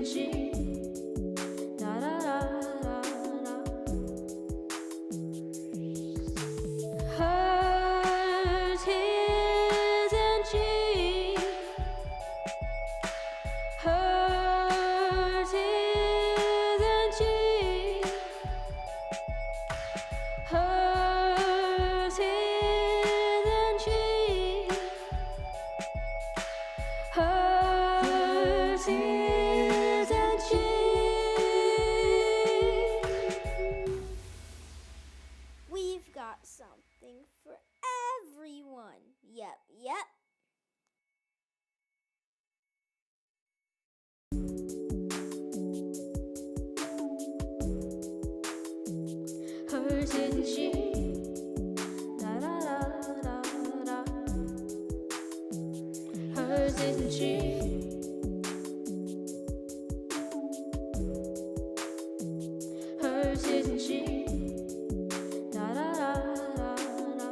isn't she? Da da da da da. Hers isn't she? Hers isn't she? Hers isn't she? Hers isn't she? We've got something for everyone. Yep, yep. Hers isn't she? Da da da da da. Hers isn't she? Hers isn't she? Da da da da da.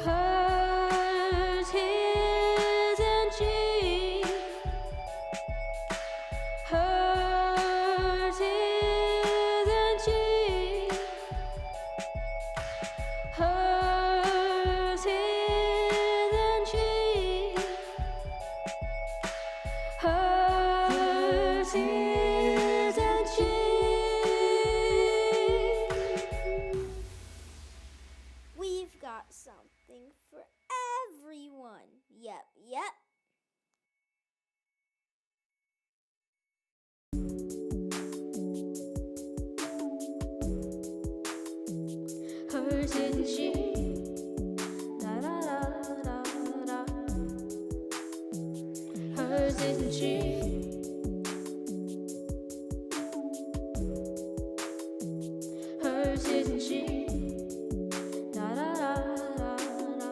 Hers isn't she? Hers isn't she? Hers isn't she? Hers isn't she? We've got something for everyone. Yep, yep. Hers isn't she? Da da da da da. Hers isn't she? Hers isn't she? Da da da da da.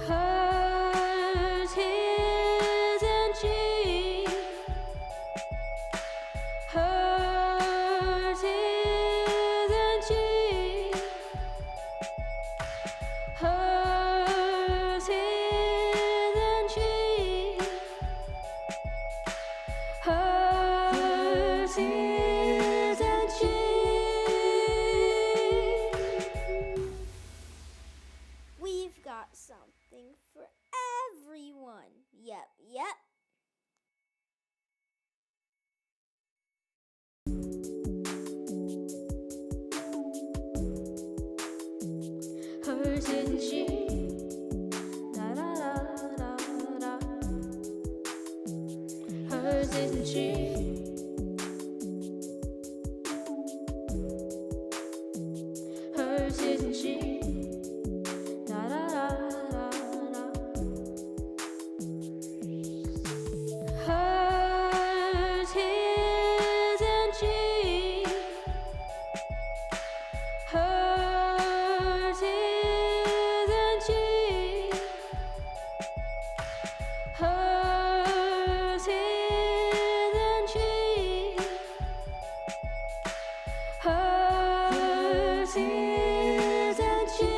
Hers isn't she? Hers isn't she? Hers isn't she? Hers isn't she? We've got something for everyone. Yep, yep. Hers isn't she? Da da da da da. Hers isn't she? Hers isn't she? Da da da da da. Hers isn't she? Hers isn't she? Hers isn't she? Hers isn't she?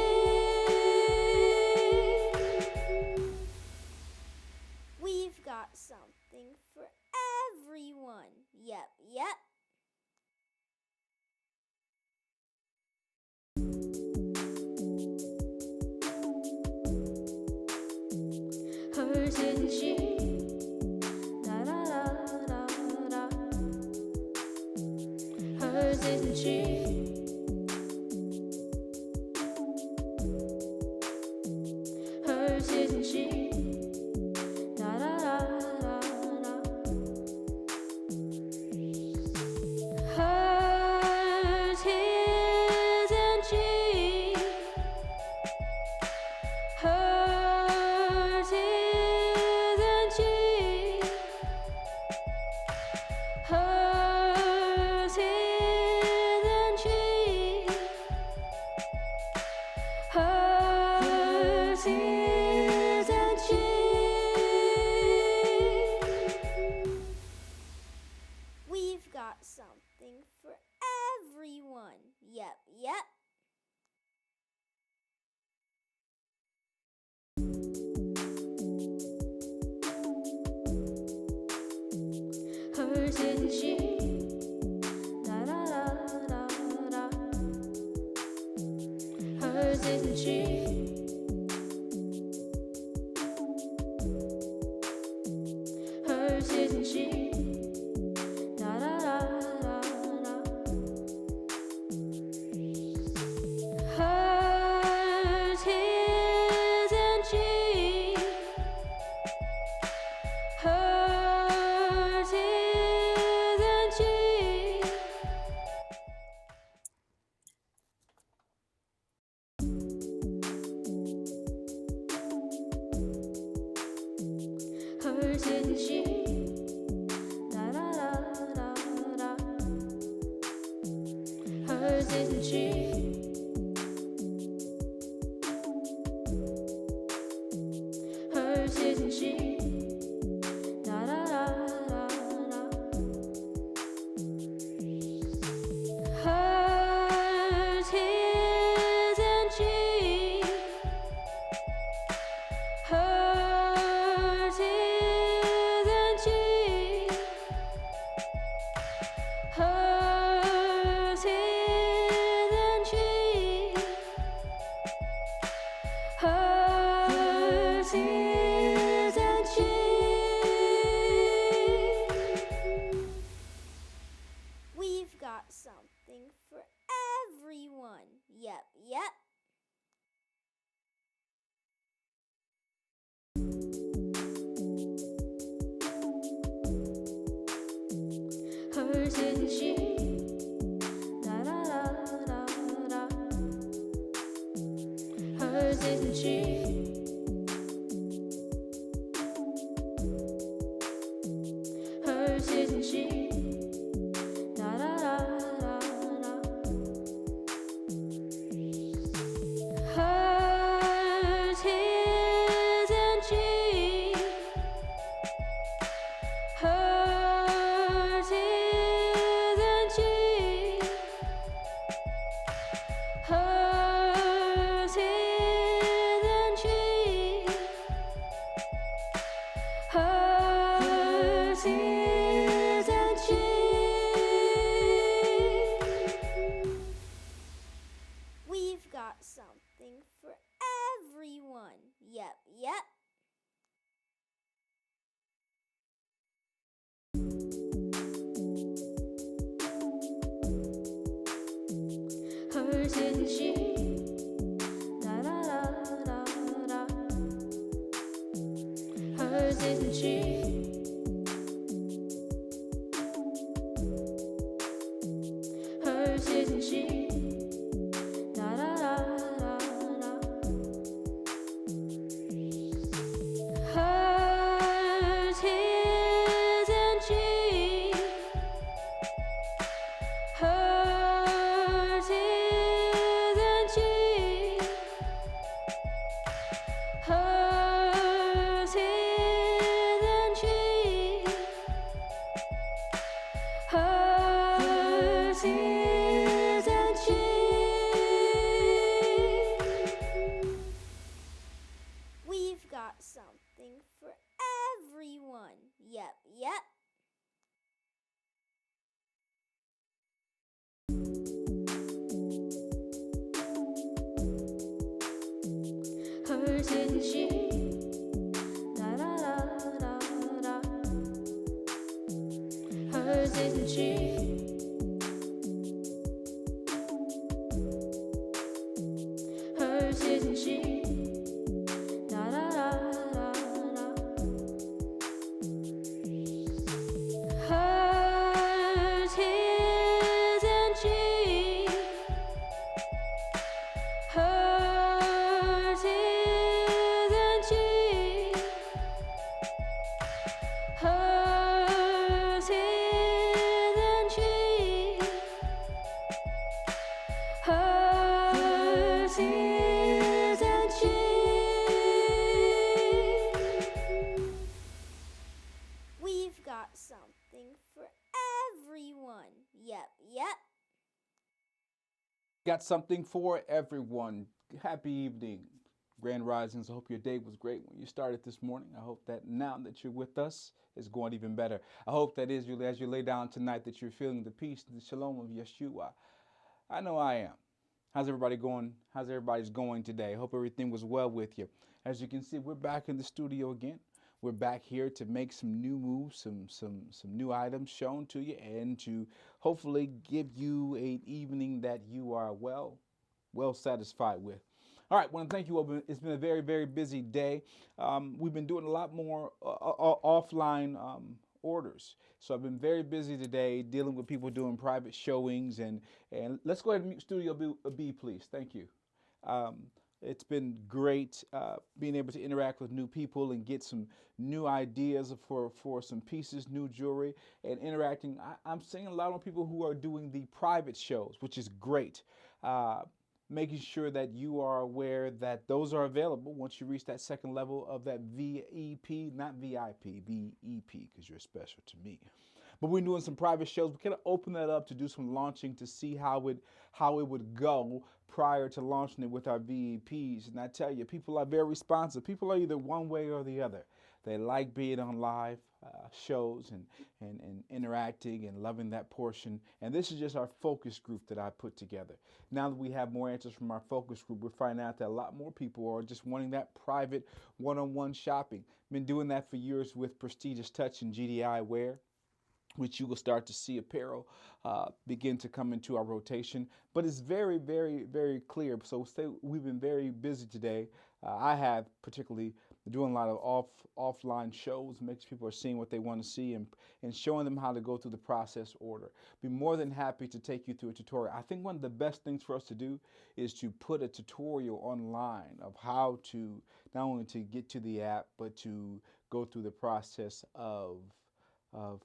We've got something for everyone. Yep, yep. Hers isn't she? Da da da da da. Hers isn't she? Hers isn't she? Da da da da da. Hers isn't she? Hers isn't she? Hers isn't she? Da da da da da. Hers isn't she? Hers isn't she? Da da da da da. Hers isn't she? Hers isn't she? Hers isn't she? Da da da da da. Hers isn't she? Hers isn't she? Da da da da da. Hers isn't she? Hers isn't she? Hers isn't she? Hers isn't she? We've got something for everyone. Yep, yep. Hers isn't she? Da da da da da. Hers isn't she? Hers isn't she? Da da da da da. Hers isn't she? Hers isn't she? Hers isn't she? Hers isn't she? We've got something for everyone. Yep, yep. Hers isn't she? Da da da da da. Hers isn't she? Hers isn't she? Da da da da da. Hers isn't she? Hers isn't she? Hers isn't she? Hers isn't she? We've got something for everyone. Yep, yep. Hers isn't she? Da da da da da. Hers isn't she? Hers isn't she? Da da da da da. Hers isn't she? Hers isn't she? Hers isn't she? Hers isn't she? We've got something for everyone. Yep, yep. Got something for everyone. Happy evening. Grand Risings. I hope your day was great when you started this morning. I hope that now that you're with us, it's going even better. I hope that as you lay down tonight that you're feeling the peace, the shalom of Yeshua. I know I am. How's everybody going? How's everybody's going today? Hope everything was well with you. As you can see, we're back in the studio again. We're back here to make some new moves, some new items shown to you, and to hopefully give you an evening that you are well satisfied with. All right, I want to thank you all. It's been a very, very busy day. We've been doing a lot more offline orders. So I've been very busy today dealing with people doing private showings. And let's go ahead and mute Studio B, please. Thank you. It's been great being able to interact with new people and get some new ideas for some pieces, new jewelry, and interacting. I'm seeing a lot of people who are doing the private shows, which is great. Making sure that you are aware that those are available once you reach that second level of that VEP, not VIP, VEP, because you're special to me. But we're doing some private shows. We kind of open that up to do some launching to see how it would go prior to launching it with our VEPs. And I tell you, people are very responsive. People are either one way or the other. They like being on live shows and interacting and loving that portion. And this is just our focus group that I put together. Now that we have more answers from our focus group, we're finding out that a lot more people are just wanting that private one-on-one shopping. Been doing that for years with Prestigious Touch and GDI Wear, which you will start to see apparel begin to come into our rotation. But it's very, very, very clear. So we've been very busy today. I have particularly doing a lot of offline shows, makes people are seeing what they want to see and showing them how to go through the process order. Be more than happy to take you through a tutorial. I think one of the best things for us to do is to put a tutorial online of how to not only to get to the app, but to go through the process of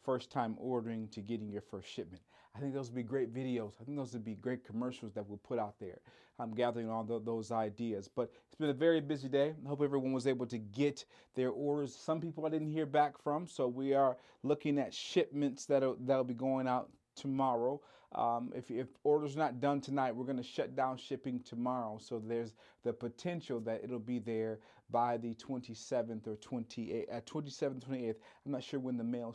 first time ordering to getting your first shipment. I think those would be great videos. I think those would be great commercials that we'll put out there. I'm gathering all those ideas. But it's been a very busy day. I hope everyone was able to get their orders. Some people I didn't hear back from, so we are looking at shipments that'll be going out tomorrow. If orders are not done tonight, we're going to shut down shipping tomorrow. So there's the potential that it'll be there by the 27th or 27th, 28th. I'm not sure when the mail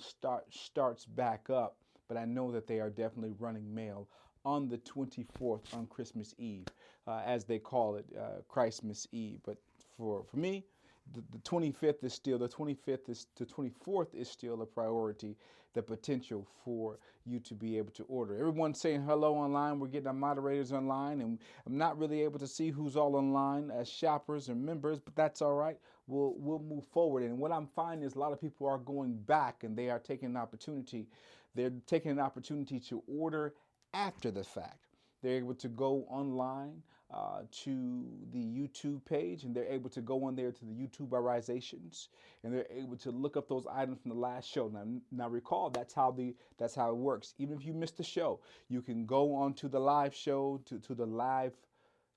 starts back up, but I know that they are definitely running mail on the 24th, on Christmas Eve, as they call it, Christmas Eve. But for me, the 25th is still, the 25th is to 24th is still a priority, the potential for you to be able to order. Everyone's saying hello online. We're getting our moderators online, and I'm not really able to see who's all online as shoppers or members, but that's all right. We'll move forward. And what I'm finding is a lot of people are going back and they are taking an opportunity. They're taking an opportunity to order after the fact. They're able to go online to the YouTube page, and they're able to go on there to the YouTuberizations, and they're able to look up those items from the last show. Now recall, that's how it works. Even if you missed the show, you can go on to the live show, to the live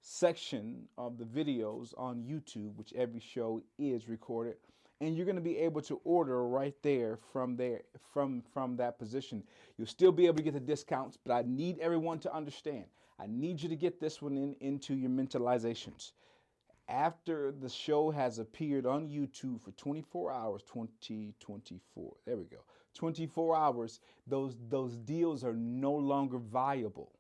section of the videos on YouTube, which every show is recorded, and you're going to be able to order right there from that position. You'll still be able to get the discounts, but I need everyone to understand. I need you to get this one into your mentalizations. After the show has appeared on YouTube for 24 hours, 2024, there we go, 24 hours, those deals are no longer viable.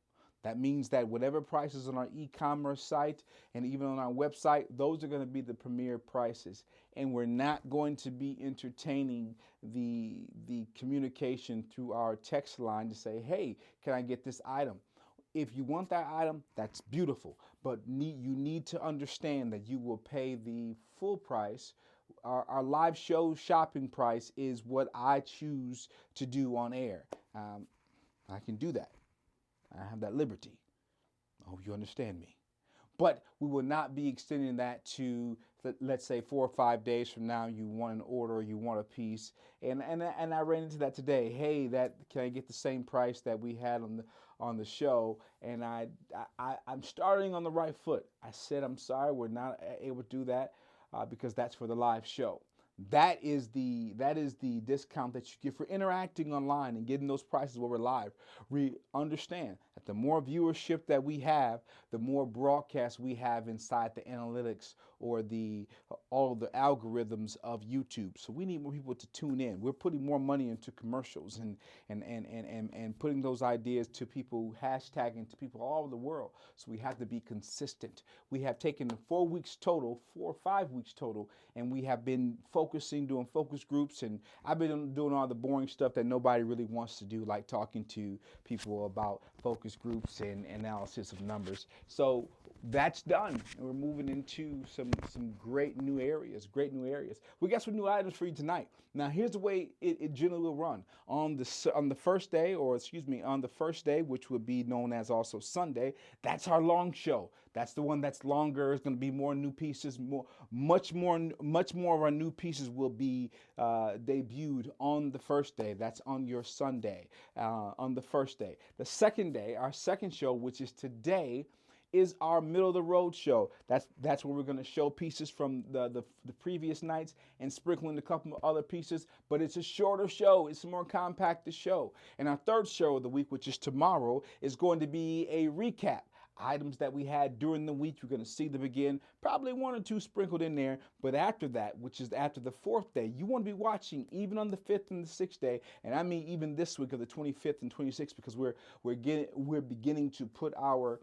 That means that whatever prices on our e-commerce site and even on our website, those are going to be the premier prices. And we're not going to be entertaining the communication through our text line to say, hey, can I get this item? If you want that item, that's beautiful. But you need to understand that you will pay the full price. Our live show shopping price is what I choose to do on air. I can do that. I have that liberty. I hope you understand me. But we will not be extending that to, let's say, 4 or 5 days from now. You want an order, you want a piece, and I ran into that today. Hey, can I get the same price that we had on the show? And I'm starting on the right foot. I said, I'm sorry, we're not able to do that because that's for the live show. That is the discount that you get for interacting online and getting those prices where we're live. We understand that the more viewership that we have, the more broadcasts we have inside the analytics or the all of the algorithms of YouTube. So we need more people to tune in. We're putting more money into commercials and putting those ideas to people, hashtagging to people all over the world. So we have to be consistent. We have taken 4 weeks total, 4 or 5 weeks total, and we have been focusing, doing focus groups, and I've been doing all the boring stuff that nobody really wants to do, like talking to people about focus groups and analysis of numbers. So that's done, and we're moving into some great new areas. Great new areas. We got some new items for you tonight. Now, here's the way it generally will run on the first day, or excuse me, on the first day, which would be known as also Sunday. That's our long show. That's the one that's longer. It's going to be more new pieces, much more of our new pieces will be debuted on the first day. That's on your Sunday, on the first day. The second day, our second show, which is today, is our middle of the road show. That's where we're going to show pieces from the previous nights and sprinkle in a couple of other pieces, but it's a shorter show. It's a more compacted show. And our third show of the week, which is tomorrow, is going to be a recap. Items that we had during the week, you're going to see them again, probably one or two sprinkled in there. But after that, which is after the fourth day, you want to be watching even on the fifth and the sixth day, and I mean even this week of the 25th and 26th, because we're beginning to put our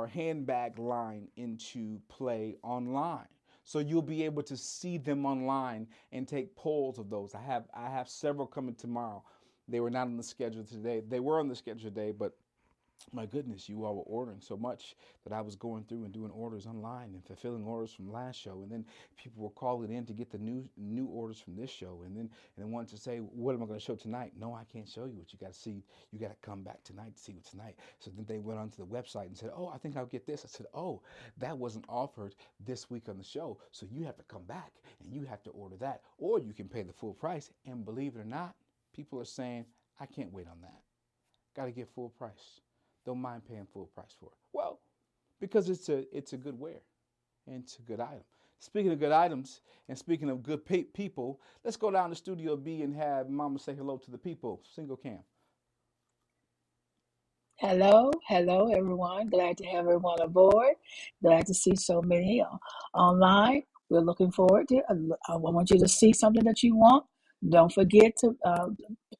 handbag line into play online. So you'll be able to see them online and take polls of those. I have several coming tomorrow. They were not on the schedule today. They were on the schedule today, but my goodness, you all were ordering so much that I was going through and doing orders online and fulfilling orders from last show, and then people were calling in to get the new orders from this show, and then wanted to say, what am I going to show tonight? No, I can't show you what you got to see. You got to come back tonight to see what's tonight. So then they went onto the website and said, oh, I think I'll get this. I said, oh, that wasn't offered this week on the show, so you have to come back and you have to order that, or you can pay the full price. And believe it or not, people are saying, I can't wait on that. Got to get full price. Don't mind paying full price for it. Well, because it's a good wear and it's a good item. Speaking of good items and speaking of good people, let's go down to Studio B and have Mama say hello to the people. Single cam. Hello, hello everyone. Glad to have everyone aboard. Glad to see so many online. We're looking forward to. I want you to see something that you want. Don't forget to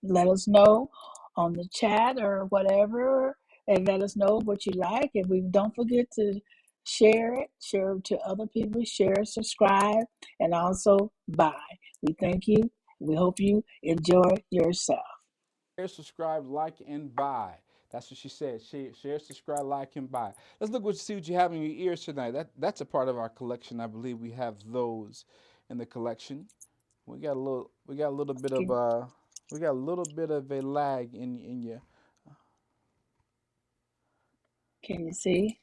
let us know on the chat or whatever, and let us know what you like. And we don't forget to share it to other people, share, subscribe, and also buy. We thank you. We hope you enjoy yourself. Share, subscribe, like, and buy. That's what she said. Share, subscribe, like, and buy. Let's look see what you have in your ears tonight. That's a part of our collection. I believe we have those in the collection. We got a little bit of Can, a lag in your. can you see?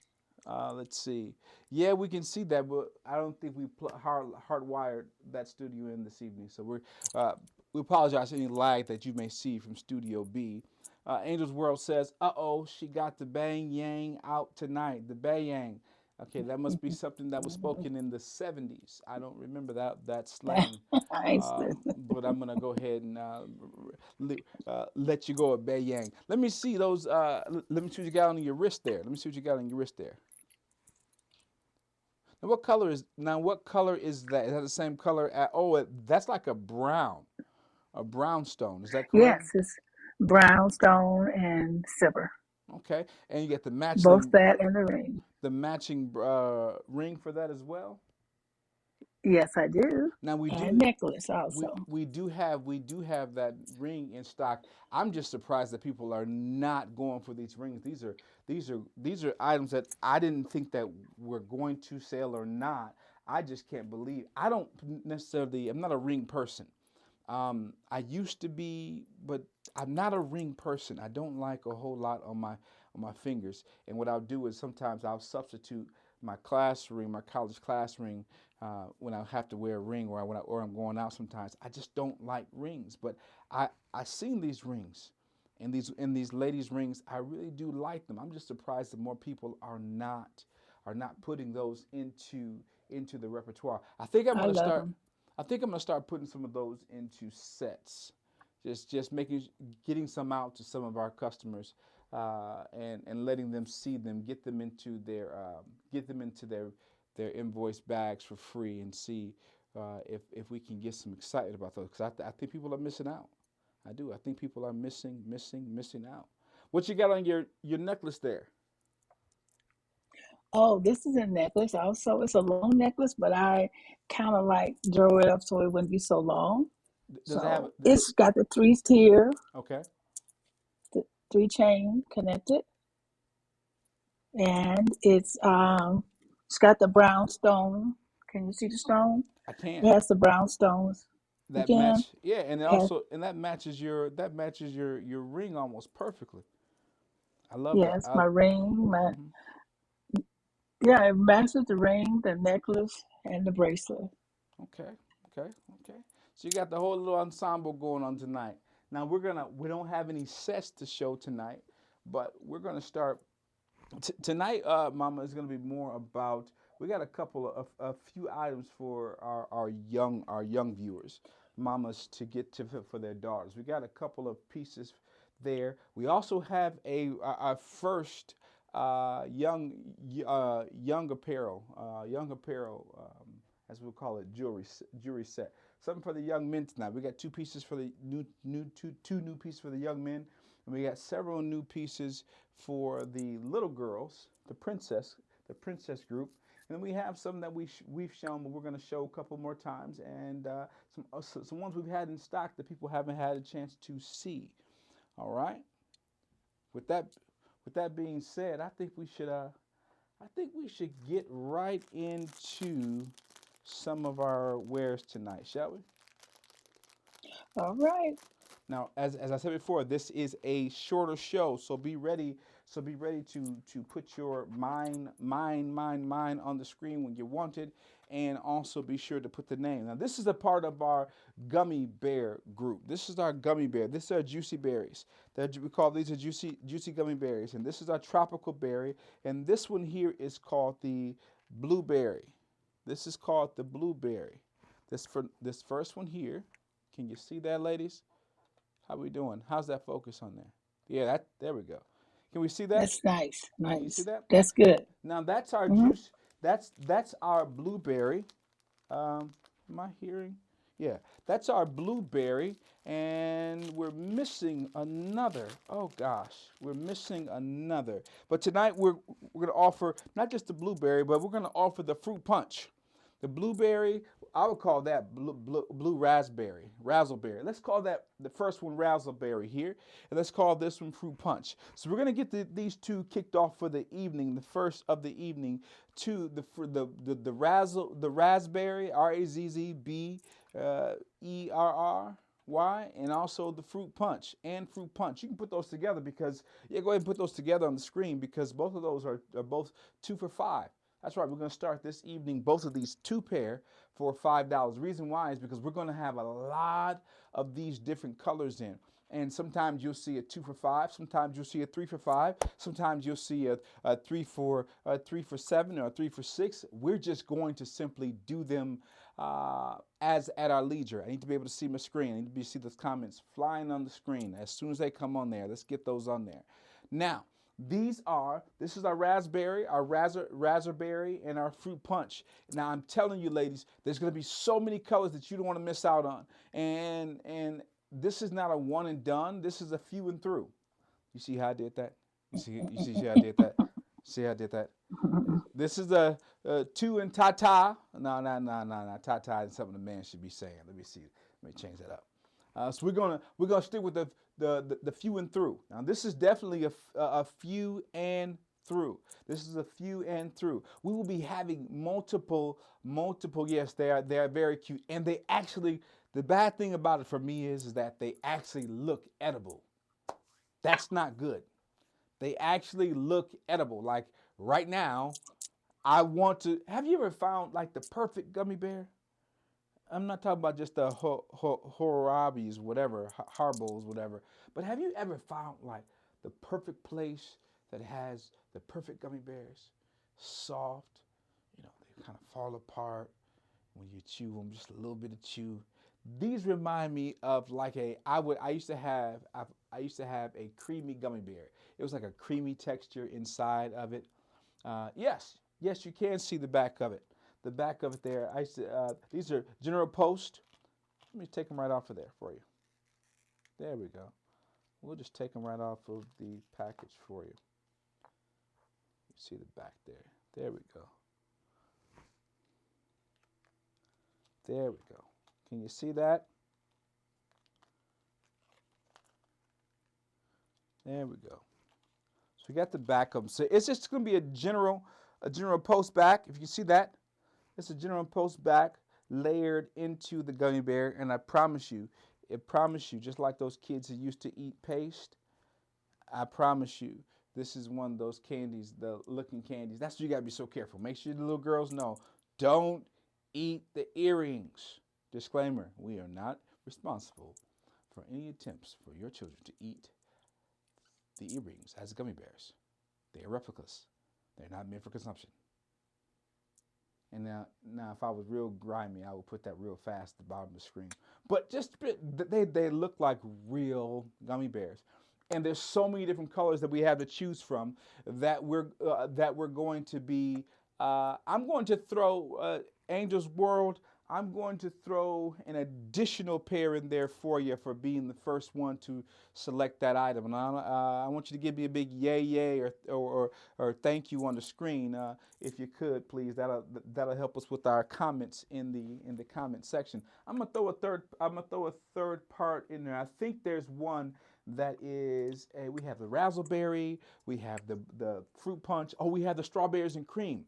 Let's see. Yeah, we can see that, but I don't think we hardwired that studio in this evening. So we apologize for any lag that you may see from Studio B. Angel's World says, "Uh oh, she got the bang yang out tonight. The bang yang." Okay, that must be something that was spoken in the 70s. I don't remember that slang, I said, but I'm gonna go ahead and let you go at bang yang. Let me see those. Let me see what you got on your wrist there. Let me see what you got on your wrist there. What color is that? Is that the same color? That's like a brownstone. Is that correct? yes, it's brownstone and silver. Okay, and you get the Both matching that and the ring. the matching ring for that as well. Yes, I do. Now And necklace we also. we do have that ring in stock. I'm just surprised that people are not going for these rings. These are items that I didn't think that were going to sell or not. I just can't believe. I don't necessarily. I'm not a ring person. I used to be, but I'm not a ring person. I don't like a whole lot on my fingers. And what I'll do is sometimes I'll substitute my class ring, my college class ring, when I have to wear a ring, or I'm going out. Sometimes I just don't like rings. But I seen these rings, and these ladies' rings. I really do like them. I'm just surprised that more people are not putting those into the repertoire. I think I'm I gonna love start. them. I think I'm gonna start putting some of those into sets. Just getting some out to some of our customers, and letting them see them, get them into their invoice bags for free, and see if we can get some excited about those, because I think people are missing out. I do. I think people are missing out. What you got on your necklace there? Oh, this is a necklace. Also, it's a long necklace, but I kind of like drew it up so it wouldn't be so long. Does it have? So it's got the three tier, Okay. the three chain connected, and it's got the brown stone. Can you see the stone? I It can. has the brown stones. You That can. match, yeah, and it Has also and that matches your ring almost perfectly. I love that. yes, my ring. My Mhm. yeah, it matches the ring, the necklace, and the bracelet. Okay, okay, okay. So you got the whole little ensemble going on tonight. Now we don't have any sets to show tonight, but we're gonna start tonight. Mama, is gonna be more about. We got a few items for our young viewers, mamas, to get to for their daughters. We got a couple of pieces there. We also have our first young apparel, as we'll call it, jewelry set. Something for the young men tonight. We got two pieces for the two new pieces for the young men, and we got several new pieces for the little girls, the princess group. And then we have some that we've shown, but we're going to show a couple more times, and some ones we've had in stock that people haven't had a chance to see. All right. With that with that being said, I think we should get right into some of our wares tonight, shall we? All right. Now, as I said before, this is a shorter show, so be ready. So be ready to put your mind on the screen when you want it, and also be sure to put the name. Now, this is a part of our gummy bear group. This is our gummy bear. This is our juicy berries. We call these a juicy gummy berries, and this is our tropical berry, and this one here is called the blueberry. This is called the blueberry. This first one here. Can you see that, ladies? How we doing? How's that focus on there? Yeah, there we go. Can we see that? That's nice. Can you see Nice. that? That's good. Now that's our Hmm. juice. That's our blueberry. Am I hearing? Yeah, that's our blueberry, and we're missing another. Oh gosh, we're missing another. But tonight we're gonna offer not just the blueberry, but we're gonna offer the fruit punch. The blueberry, I would call that blue razzleberry. Let's call that the first one razzleberry here, and let's call this one fruit punch. So we're gonna get these two kicked off for the evening, the first of the evening, to the raspberry, RAZZBERRY, and also the fruit punch and fruit punch. You can put those together because yeah, go ahead and put those together on the screen because both of those are both 2 for $5. That's right. We're going to start this evening, both of these two pair for $5. The reason why is because we're going to have a lot of these different colors in. And sometimes you'll see a 2 for $5. Sometimes you'll see a 3 for $5. Sometimes you'll see a 3 for $7 or a 3 for $6. We're just going to simply do them as at our leisure. I need to be able to see my screen. I need to be able to see those comments flying on the screen as soon as they come on there. Let's get those on there. Now, this is our raspberry, and our fruit punch. Now I'm telling you, ladies, there's going to be so many colors that you don't want to miss out on. And this is not a one and done. This is a few and through. You see how I did that? You see how I did that? See how I did that? This is a two and ta-ta. No. Ta-ta is something a man should be saying. Let me see. Let me change that up. So we're gonna stick with the few and through. Now this is definitely a few and through. This is a few and through. We will be having multiple. Yes, they are very cute, and they actually. The bad thing about it for me is that they actually look edible. That's not good. They actually look edible. Like right now, I want to. Have you ever found like the perfect gummy bear? I'm not talking about just the Horabis, whatever, Harbos, whatever. But have you ever found like the perfect place that has the perfect gummy bears? Soft, they kind of fall apart. when you chew them, just a little bit of chew. These remind me of like I used to have a creamy gummy bear. It was like a creamy texture inside of it. Yes, you can see the back of it. The back of it there. These are General Post. Let me take them right off of there for you. There we go. We'll just take them right off of the package for you. You see the back there. There we go. There we go. Can you see that? There we go. So we got the back of them. So it's just going to be a general Post back. If you see that, it's a General Post back layered into the gummy bear, and I promise you, just like those kids who used to eat paste, I promise you, this is one of those candies, the looking candies. That's what you got to be so careful. Make sure the little girls know, don't eat the earrings. Disclaimer, we are not responsible for any attempts for your children to eat the earrings as gummy bears. They are replicas. They're not meant for consumption. And now if I was real grimy, I would put that real fast at the bottom of the screen. But just they look like real gummy bears. And there's so many different colors that we have to choose from that we're going to be. I'm going to throw Angel's World. I'm going to throw an additional pair in there for you for being the first one to select that item. And I want you to give me a big yay or thank you on the screen if you could, please. That'll help us with our comments in the comment section. I'm gonna throw a third part in there. I think there's one that is we have the razzleberry, we have the fruit punch. Oh, we have the strawberries and cream.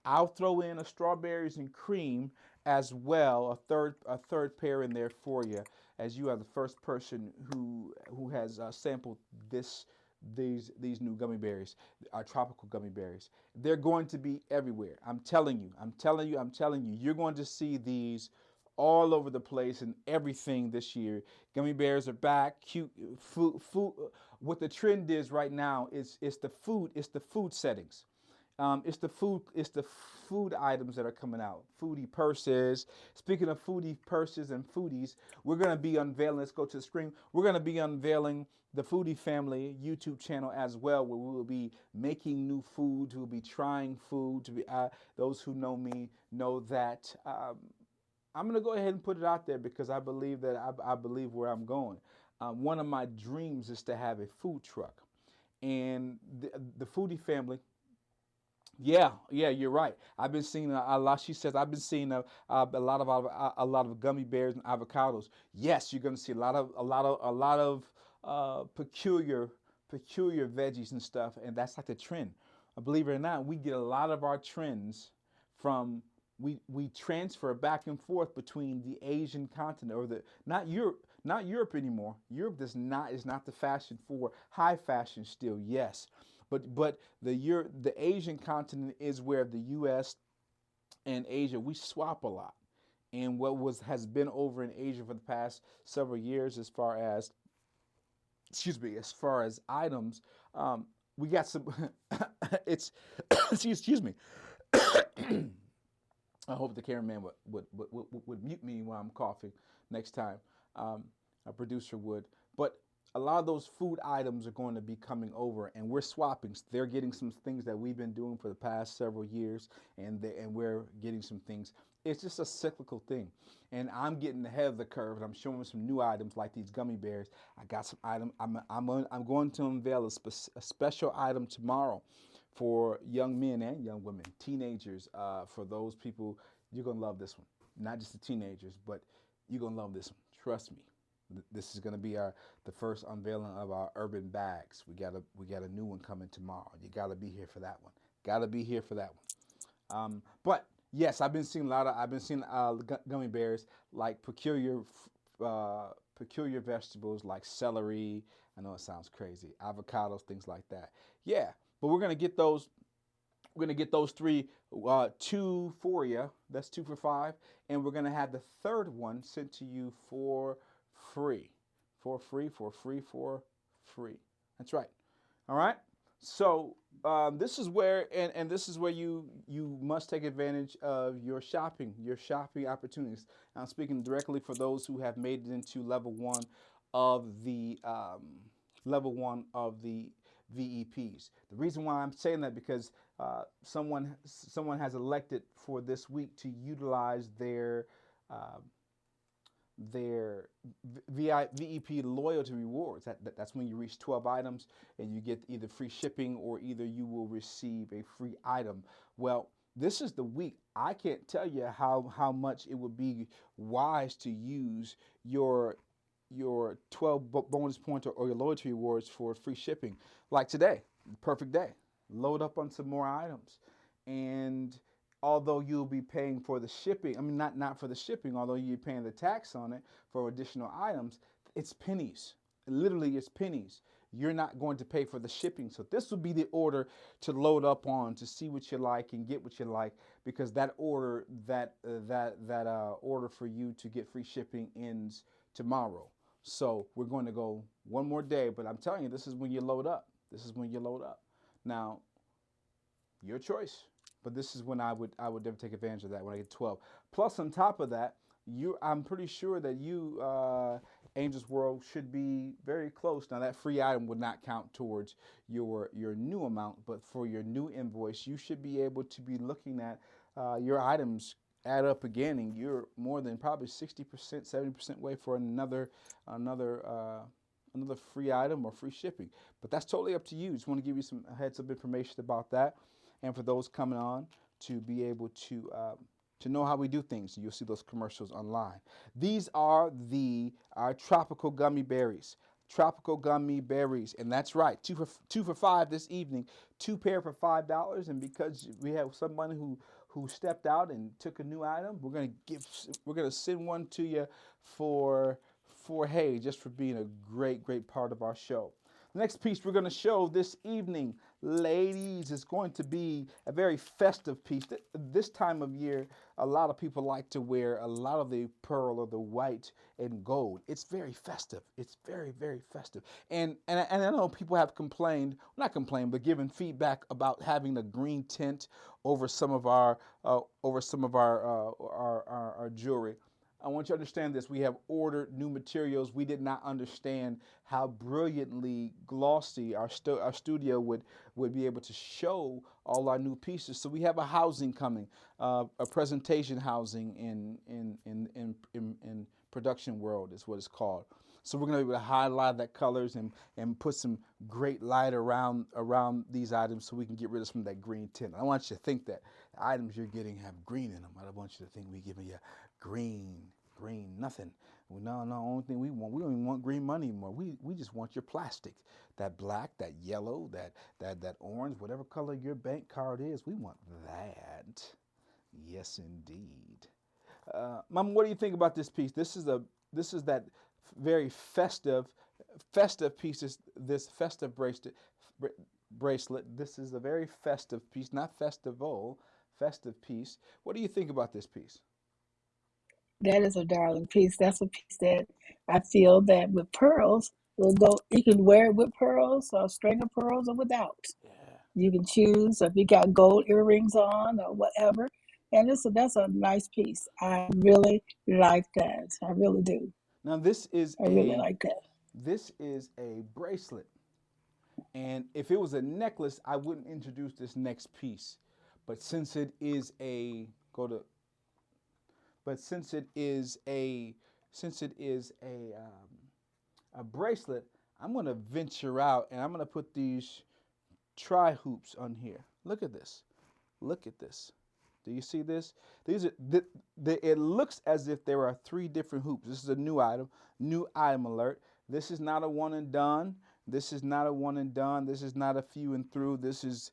I'll throw in a strawberries and cream as well, a third pair in there for you, as you are the first person who has sampled these new gummy berries, our tropical gummy berries. They're going to be everywhere. I'm telling you. You're going to see these all over the place and everything this year. Gummy bears are back. Cute food. What the trend is right now is the food settings. It's the food items that are coming out. Foodie purses. Speaking of foodie purses and foodies, we're gonna be unveiling. Let's go to the screen. We're gonna be unveiling the Foodie Family YouTube channel as well, where we will be making new foods. We'll be trying food. Those who know me know that I'm gonna go ahead and put it out there because I believe where I'm going. One of my dreams is to have a food truck, and the Foodie Family. Yeah, you're right. I've been seeing a lot. She says I've been seeing a lot of gummy bears and avocados. Yes, you're going to see a lot of peculiar veggies and stuff, and that's like the trend. Believe it or not, we get a lot of our trends from we transfer back and forth between the Asian continent or not Europe anymore. Europe is not the fashion for high fashion still. Yes. But the Asian continent is where the U.S. and Asia, we swap a lot. And what has been over in Asia for the past several years, as far as items, we got some. It's excuse me. I hope the cameraman would mute me when I'm coughing next time. A producer would, but a lot of those food items are going to be coming over, and we're swapping. They're getting some things that we've been doing for the past several years, and we're getting some things. It's just a cyclical thing, and I'm getting ahead of the curve, and I'm showing some new items like these gummy bears. I got some item. I'm going to unveil a special item tomorrow for young men and young women, teenagers. For those people, you're gonna love this one. Not just the teenagers, but you're gonna love this one. Trust me. This is going to be the first unveiling of our urban bags. We got a new one coming tomorrow. You got to be here for that one. Got to be here for that one. But yes, I've been seeing gummy bears like peculiar vegetables like celery. I know it sounds crazy. Avocados, things like that. Yeah, but we're gonna get those. We're gonna get those three, 2 for you. That's 2 for $5, and we're gonna have the third one sent to you for free. That's right. All right. So this is where, and this is where you must take advantage of your shopping opportunities. I'm speaking directly for those who have made it into of the level one of the VEPs. The reason why I'm saying that because someone has elected for this week to utilize uh, their VEP loyalty rewards. That's when you reach 12 items and you get either free shipping or either you will receive a free item. Well, this is the week. I can't tell you how much it would be wise to use your 12 bonus points or your loyalty rewards for free shipping. Like today, perfect day. Load up on some more items. And although you'll be paying for the shipping, I mean, not for the shipping, although you're paying the tax on it for additional items, it's pennies. Literally, it's pennies. You're not going to pay for the shipping. So this would be the order to load up on to see what you like and get what you like, because that order for you to get free shipping ends tomorrow. So we're going to go one more day, but I'm telling you, this is when you load up. This is when you load up. Now, your choice. But this is when I would never take advantage of that when I get 12. Plus, on top of that, I'm pretty sure that you Angel's World should be very close. Now that free item would not count towards your new amount, but for your new invoice, you should be able to be looking at your items add up again, and you're more than probably 60%, 70% way for another. Another free item or free shipping, but that's totally up to you. Just want to give you some heads up information about that, and for those coming on to be able to know how we do things. You'll see those commercials online. These are our tropical gummy berries. Tropical gummy berries, and that's right, two for $5 this evening. Two pair for $5, and because we have someone who stepped out and took a new item, we're gonna send one to you for hey, just for being a great part of our show. The next piece we're going to show this evening, ladies, is going to be a very festive piece. This time of year, a lot of people like to wear a lot of the pearl or the white and gold. It's very festive. It's very festive. And I know people have complained, not complained, but given feedback about having a green tint over some of our our jewelry. I want you to understand this. We have ordered new materials. We did not understand how brilliantly glossy our studio would be able to show all our new pieces. So we have a housing coming, a presentation housing in production world is what it's called. So we're going to be able to highlight that colors and put some great light around these items so we can get rid of some of that green tint. I want you to think that the items you're getting have green in them. I don't want you to think we're giving you green, nothing. No, only thing we don't even want green money anymore. We just want your plastic, that black, that yellow, that orange, whatever color your bank card is. We want that. Yes, indeed. Mama, what do you think about this piece? This is that very festive piece. This festive bracelet. This is a very festive piece, not festival, festive piece. What do you think about this piece? That is a darling piece. That's a piece that I feel that with pearls will go. You can wear it with pearls, or a string of pearls, or without. Yeah. You can choose if you got gold earrings on or whatever. And that's a nice piece. I really like that. I really do. Now I really like that. this is a bracelet, and if it was a necklace, I wouldn't introduce this next piece. But since it is a go to, but since it is a bracelet, I'm gonna venture out and I'm gonna put these tri hoops on here. Look at this. Look at this. Do you see this? These are it looks as if there are three different hoops. This is a new item. New item alert. This is not a one and done. This is not a one and done. This is not a few and through. This is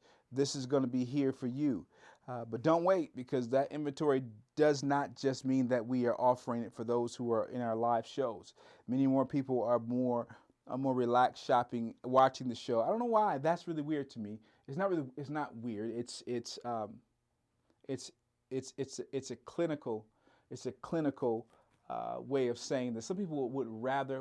going to be here for you. But don't wait, because that inventory does not just mean that we are offering it for those who are in our live shows. Many more people are more relaxed shopping, watching the show. I don't know why. That's really weird to me. It's not really. It's not weird. It's a clinical way of saying that some people would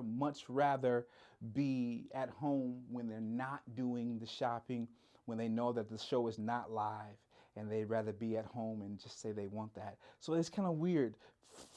much rather be at home when they're not doing the shopping, when they know that the show is not live, and they'd rather be at home and just say they want that. So it's kind of weird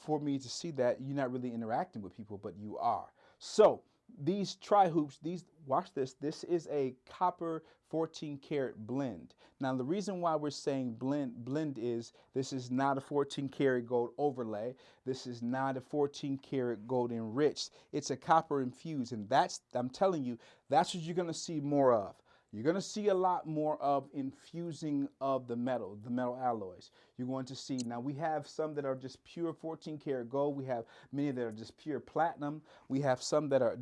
for me to see that you're not really interacting with people, but you are. So these tri hoops, watch this. This is a copper 14 karat blend. Now the reason why we're saying blend is this is not a 14 karat gold overlay. This is not a 14 karat gold enriched. It's a copper infused, and I'm telling you, that's what you're gonna see more of. You're going to see a lot more of infusing of the metal alloys. You're going to see, now we have some that are just pure 14 karat gold. We have many that are just pure platinum. We have some that are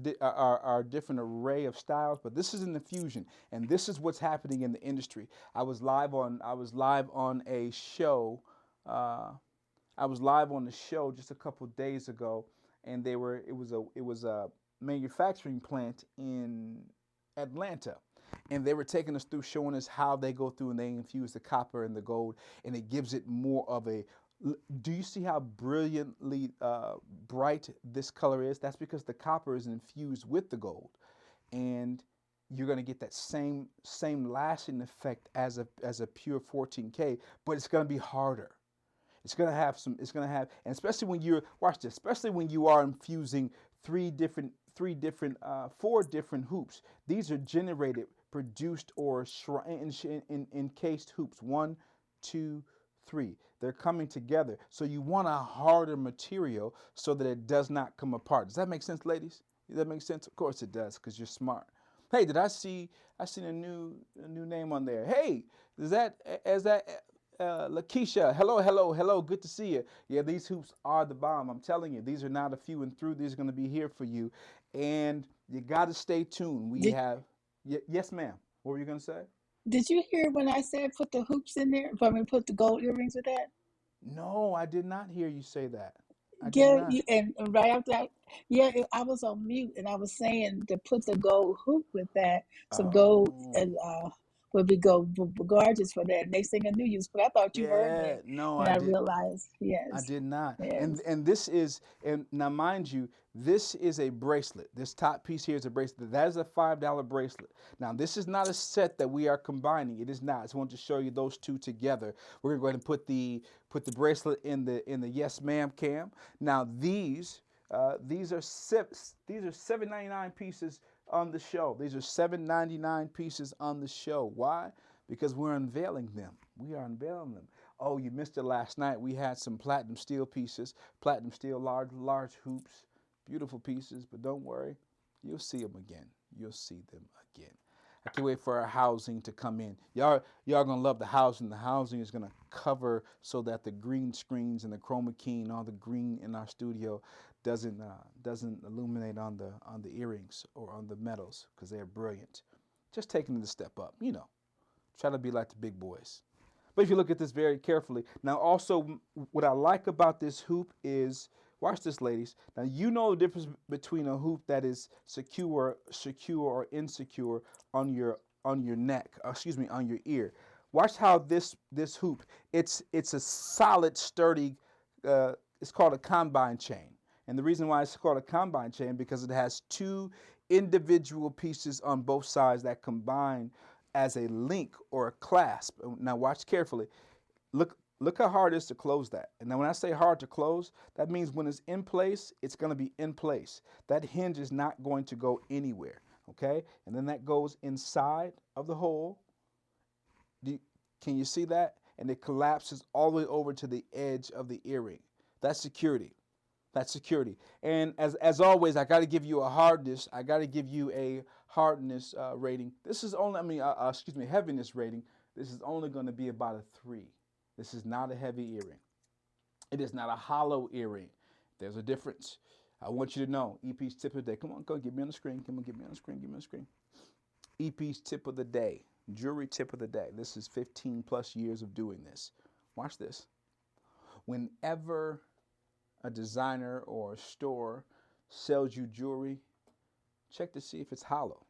different array of styles, but this is an infusion, and this is what's happening in the industry. I was live on a show. I was live on the show just a couple days ago, and it was a manufacturing plant in Atlanta, and they were taking us through, showing us how they go through and they infuse the copper and the gold, and it gives it more of a. Do you see how brilliantly bright this color is? That's because the copper is infused with the gold, and you're going to get that same lasting effect as a pure 14K, but it's going to be harder. It's going to have and especially when you're, watch this, especially when you are infusing four different hoops. These are generated, produced, or encased hoops. 1, 2, 3. They're coming together. So you want a harder material so that it does not come apart. Does that make sense, ladies? Does that make sense? Of course it does, because you're smart. Hey, I seen a new name on there. Hey, is that Lakeisha? Hello. Good to see you. Yeah, these hoops are the bomb. I'm telling you, these are not a few and through. These are going to be here for you, and you got to stay tuned. We Did, have, yes, ma'am. What were you going to say? did you hear when I said put the hoops in there? I mean, put the gold earrings with that? No, I did not hear you say that. I did Yeah, not. and right after that, yeah, I was on mute and I was saying to put the gold hoop with that, some gold Oh. and would be gold gorgeous for that. Next thing I knew, but I thought you heard Yeah, me, no, and I I did. realized, I yes, did not. yes. And this is, and now mind you, this is a bracelet. This top piece here is a bracelet. That is a $5 bracelet. Now this is not a set that we are combining. It is not. I just want to show you those two together. We're gonna go ahead and put the bracelet in the yes ma'am cam. Now these are $7.99 pieces on the show. These are $7.99 pieces on the show. Why? Because we're unveiling them. We are unveiling them. Oh, you missed it last night. We had some platinum steel pieces, platinum steel large hoops, beautiful pieces. But don't worry, you'll see them again. You'll see them again. I can't wait for our housing to come in. Y'all gonna love the housing. The housing is gonna cover so that the green screens and the chroma key and all the green in our studio doesn't illuminate on the earrings or on the metals, because they're brilliant. Just taking it a step up, Try to be like the big boys. But if you look at this very carefully, now also what I like about this hoop is, watch this, ladies. Now you know the difference between a hoop that is secure or insecure on your neck, on your ear. Watch how this hoop, it's a solid, sturdy. It's called a combine chain, and the reason why it's called a combine chain because it has two individual pieces on both sides that combine as a link or a clasp. Now watch carefully. Look how hard it is to close that. And now when I say hard to close, that means when it's in place, it's going to be in place. That hinge is not going to go anywhere, okay? And then that goes inside of the hole. Can you see that? And it collapses all the way over to the edge of the earring. That's security. That's security. And as always, I got to give you a hardness. I got to give you a hardness rating. This is only, heaviness rating. This is only going to be about a 3. This is not a heavy earring. It is not a hollow earring. There's a difference. I want you to know. EP's tip of the day. Come on, go get me on the screen. Come on, get me on the screen. Get me on the screen. EP's tip of the day. Jewelry tip of the day. This is 15 plus years of doing this. Watch this. Whenever a designer or a store sells you jewelry, check to see if it's hollow.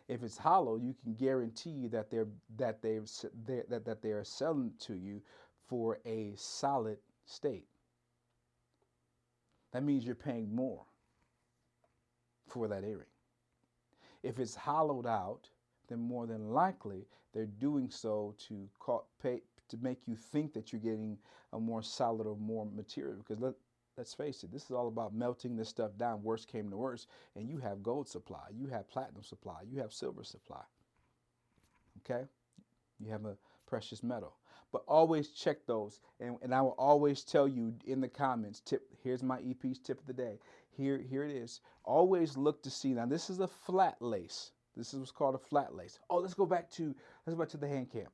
If it's hollow, you can guarantee that they are selling to you for a solid state. that means you're paying more for that earring. If it's hollowed out, then more than likely they're doing so to make you think that you're getting a more solid or more material. Because let's face it, this is all about melting this stuff down. Worst came to worst, and you have gold supply, you have platinum supply, you have silver supply. Okay, you have a precious metal. But always check those, and I will always tell you in the comments. Here's my EP's tip of the day. Here it is. Always look to see. Now this is a flat lace. This is what's called a flat lace. Oh, let's go back to the hand cam.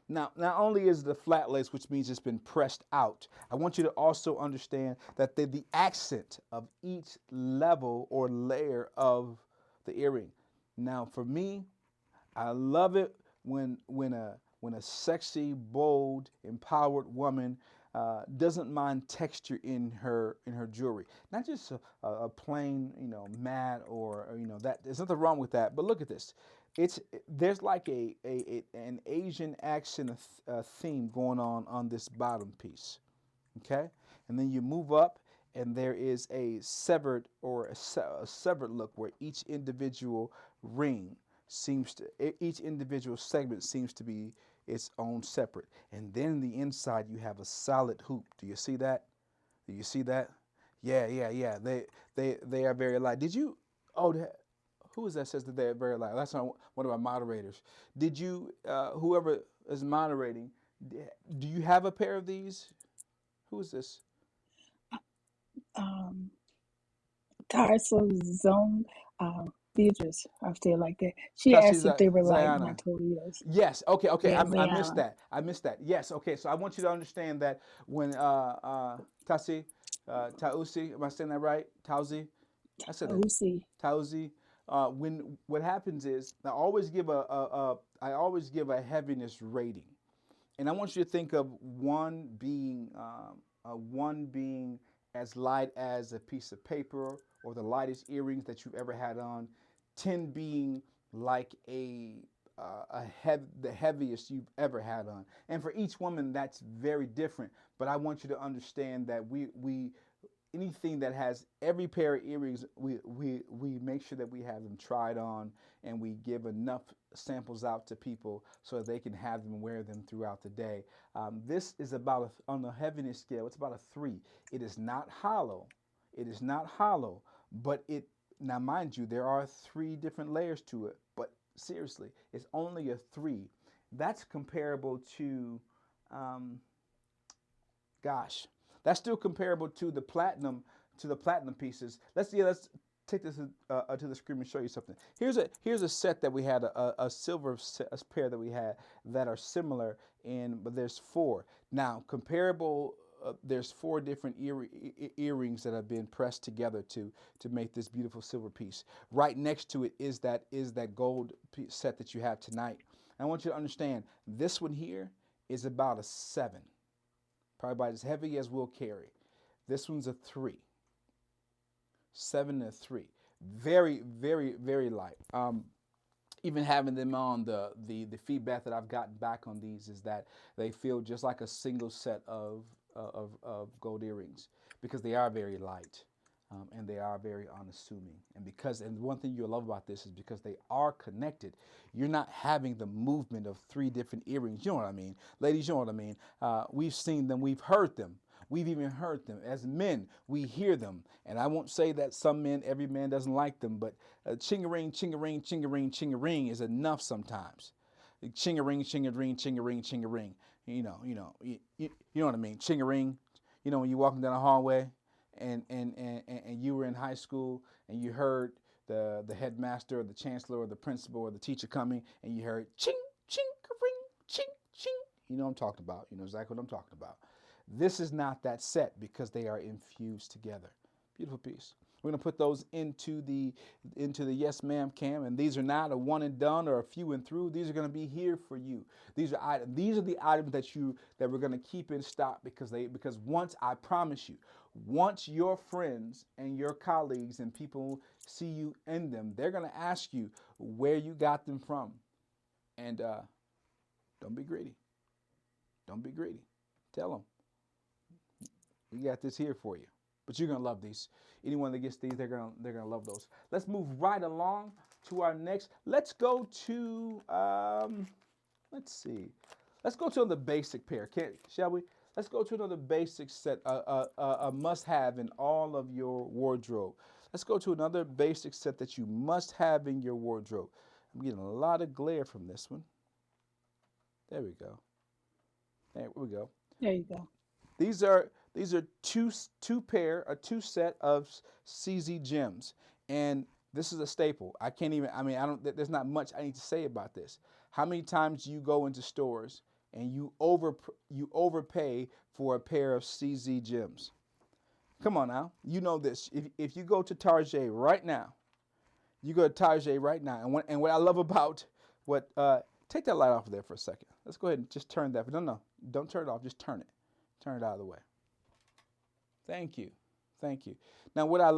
Now, not only is it a flat lace, which means it's been pressed out, I want you to also understand that the accent of each level or layer of the earring. Now, for me, I love it when a sexy, bold, empowered woman doesn't mind texture in her jewelry. Not just a plain, matte or that. There's nothing wrong with that. But look at this. There's like an Asian accent theme going on this bottom piece. Okay, and then you move up, and there is a severed or a severed look where each individual ring each individual segment seems to be its own separate. And then the inside you have a solid hoop. Do you see that? Do you see that? Yeah. They are very light. Did you? Oh, who is that says that they're very light? That's not one of our moderators. Did you? Whoever is moderating, do you have a pair of these? Who is this? Tarso Zone Beatrice, I feel like that. She Tasi asked if they were light, and I Zayana. told her yes. Yes. Okay. Yeah, I missed Zayana. that. I missed that. Yes. Okay. So I want you to understand that when Tasi Tausi, am I saying that right? Tausi. I said that. Tausi. Tausi. When what happens is I always give a heaviness rating, and I want you to think of one being as light as a piece of paper or the lightest earrings that you've ever had on, 10 being like the heaviest you've ever had on. And for each woman, that's very different. But I want you to understand that we anything that has every pair of earrings, we make sure that we have them tried on, and we give enough samples out to people so that they can have them and wear them throughout the day. This is about on the heaviness scale. It's about a 3. It is not hollow. It is not hollow, but it now mind you, there are 3 different layers to it. But seriously, it's only a 3. That's comparable to, gosh. That's still comparable to the platinum pieces. Let's take this to the screen and show you something. Here's a set that we had, a silver pair that we had that are similar but there's 4 now comparable. There's 4 different earrings that have been pressed together to make this beautiful silver piece. Right next to it is that gold set that you have tonight. I want you to understand this one here is about a 7. Probably about as heavy as we'll carry. This one's a 3. 7 and a 3. Very, very, very light. Even having them on, the feedback that I've gotten back on these is that they feel just like a single set of gold earrings because they are very light. And they are very unassuming. And one thing you'll love about this is because they are connected, you're not having the movement of 3 different earrings. You know what I mean? Ladies, you know what I mean? We've seen them, we've heard them. We've even heard them. As men, we hear them. And I won't say that every man doesn't like them, but ching-a-ring, ching-a-ring, ching-a-ring, ching-a-ring is enough sometimes. Ching-a-ring, ching-a-ring, ching-a-ring, ching-a-ring. You know what I mean? Ching-a-ring, when you're walking down the hallway, and you were in high school and you heard the headmaster or the chancellor or the principal or the teacher coming, and you heard ching, ching, ring, ching, ching. You know what I'm talking about. You know exactly what I'm talking about. This is not that set because they are infused together. Beautiful piece. We're going to put those into the Yes Ma'am cam, and these are not a one and done or a few and through. These are going to be here for you. These are the items that we're going to keep in stock because once, I promise you, once your friends and your colleagues and people see you in them, they're going to ask you where you got them from. And don't be greedy. Don't be greedy. Tell them, we got this here for you. But you're gonna love these. Anyone that gets these, they're gonna love those. Let's move right along to our next. Let's go to let's see. Let's go to the basic pair. Shall we? Let's go to another basic set, a must-have in all of your wardrobe. Let's go to another basic set that you must have in your wardrobe. I'm getting a lot of glare from this one. There we go. There we go. There you go. These are two set of CZ gems, and this is a staple. I can't even. I mean, I don't. There's not much I need to say about this. How many times do you go into stores and you overpay for a pair of CZ gems? Come on now, you know this. If you go to Target right now, you go to Target right now, and what I love about what take that light off of there for a second. Let's go ahead and just turn that. No, don't turn it off. Just turn it. Turn it out of the way. Thank you. Thank you. Now, what I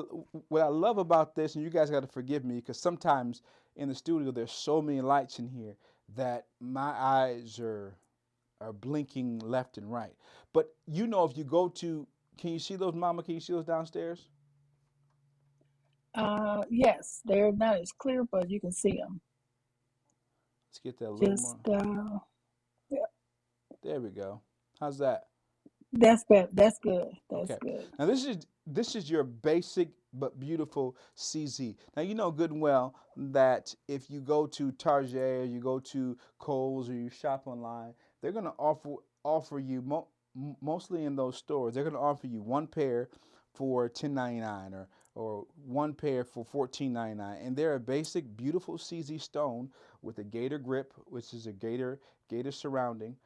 love about this, and you guys got to forgive me, because sometimes in the studio there's so many lights in here that my eyes are blinking left and right. But you know, if you go to, can you see those, Mama? Can you see those downstairs? Yes, they're not as clear, but you can see them. Let's get that a little Just more. yeah, There we go. How's that? that's good. That's good. That's Okay. good. Now this is your basic but beautiful CZ. Now you know good and well that if you go to Target or you go to Kohl's or you shop online, they're going to offer you mostly in those stores. They're going to offer you one pair for $10.99 or one pair for $14.99, and they're a basic beautiful CZ stone with a gator grip, which is a gator surrounding.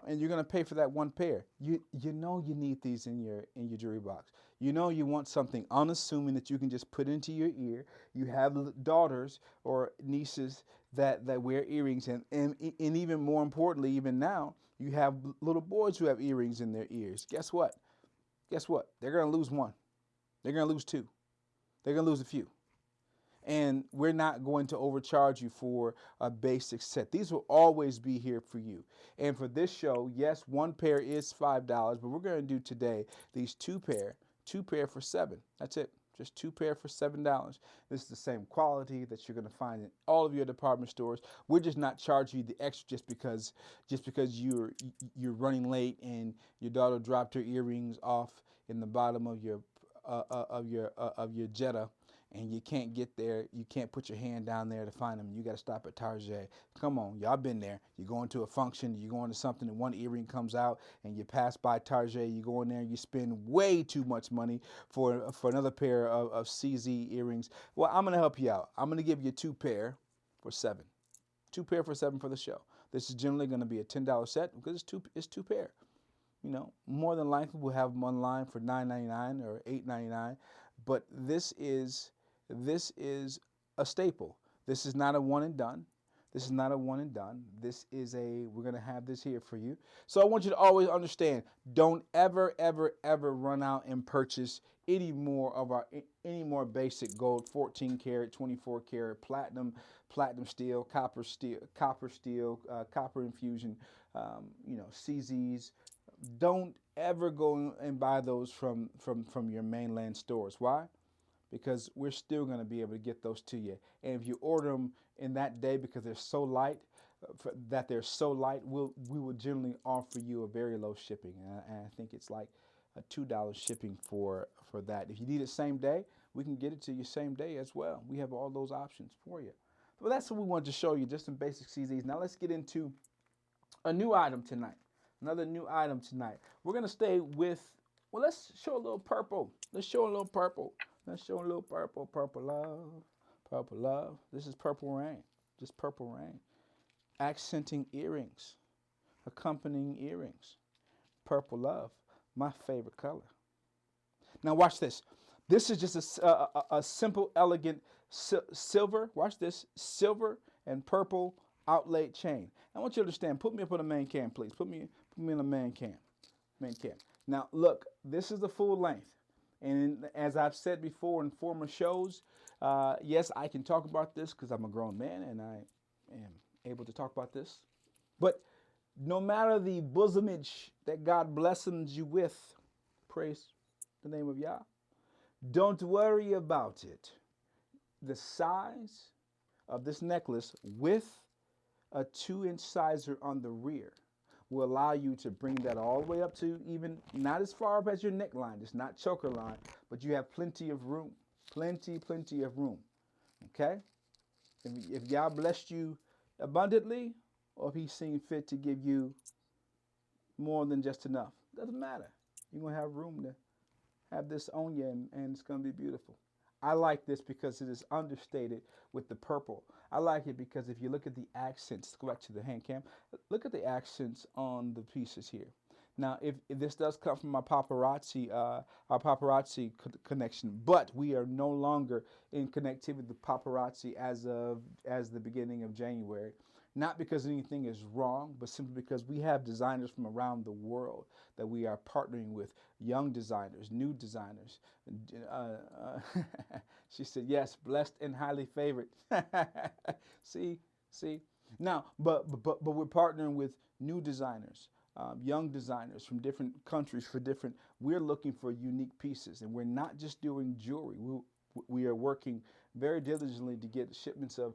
And you're gonna pay for that one pair. You know you need these in your jewelry box. You know you want something unassuming that you can just put into your ear. You have daughters or nieces that wear earrings, and even more importantly, even now, you have little boys who have earrings in their ears. Guess what? Guess what? They're gonna lose one. They're gonna lose two. They're gonna lose a few. And we're not going to overcharge you for a basic set. These will always be here for you. And for this show, yes, one pair is $5, but we're going to do today these two pair for $7. That's it. Just two pair for $7. This is the same quality that you're going to find in all of your department stores. We're just not charging you the extra just because you're running late and your daughter dropped her earrings off in the bottom of your Jetta, and you can't get there. You can't put your hand down there to find them. You got to stop at Target. Come on, y'all been there. You go into a function, you go into something, and one earring comes out, and you pass by Target. You go in there, and you spend way too much money for another pair of CZ earrings. Well, I'm gonna help you out. I'm gonna give you two pair for $7. Two pair for $7 for the show. This is generally gonna be a $10 set because it's two pair. You know, more than likely we'll have them online for $9.99 or $8.99, but this is a staple. This is not a one and done. This is not a one and done. We're going to have this here for you. So I want you to always understand, don't ever run out and purchase any more basic gold, 14 karat, 24 karat, platinum steel, copper infusion, CZs. Don't ever go and buy those from your mainland stores. Why? Because we're still going to be able to get those to you. And if you order them in that day because they're so light, we will generally offer you a very low shipping. And I think it's like a $2 shipping for that. If you need it same day, we can get it to you same day as well. We have all those options for you. But that's what we wanted to show you, just some basic CZs. Now let's get into a new item tonight. Another new item tonight. We're going to stay with, well, let's show a little purple. Let's show a little purple. Purple love. This is Purple Rain, just Purple Rain. Accenting earrings, accompanying earrings. Purple love, my favorite color. Now watch this. This is just a simple, elegant silver, watch this, silver and purple outlaid chain. I want you to understand, put me up on the main cam, please. Put me in the main cam. Now look, this is the full length. And as I've said before in former shows, yes, I can talk about this because I'm a grown man and I am able to talk about this. But no matter the bosomage that God blesses you with, praise the name of Yah, Don't worry about it. The size of this necklace with a 2-inch sizer on the rear will allow you to bring that all the way up to even not as far up as your neckline. It's not choker line, but you have plenty of room. Plenty of room. Okay? If Yah blessed you abundantly, or if He's seen fit to give you more than just enough, doesn't matter. You're going to have room to have this on you, and it's going to be beautiful. I like this because it is understated with the purple. I like it because if you look at the accents, go back to the hand cam, look at the accents on the pieces here. Now, if this does come from our paparazzi connection, but we are no longer in connectivity with paparazzi as the beginning of January. Not because anything is wrong, but simply because we have designers from around the world that we are partnering with, young designers, new designers. She said, yes, blessed and highly favored. See. Now, but we're partnering with new designers, young designers from different countries we're looking for unique pieces, and we're not just doing jewelry. We are working very diligently to get shipments of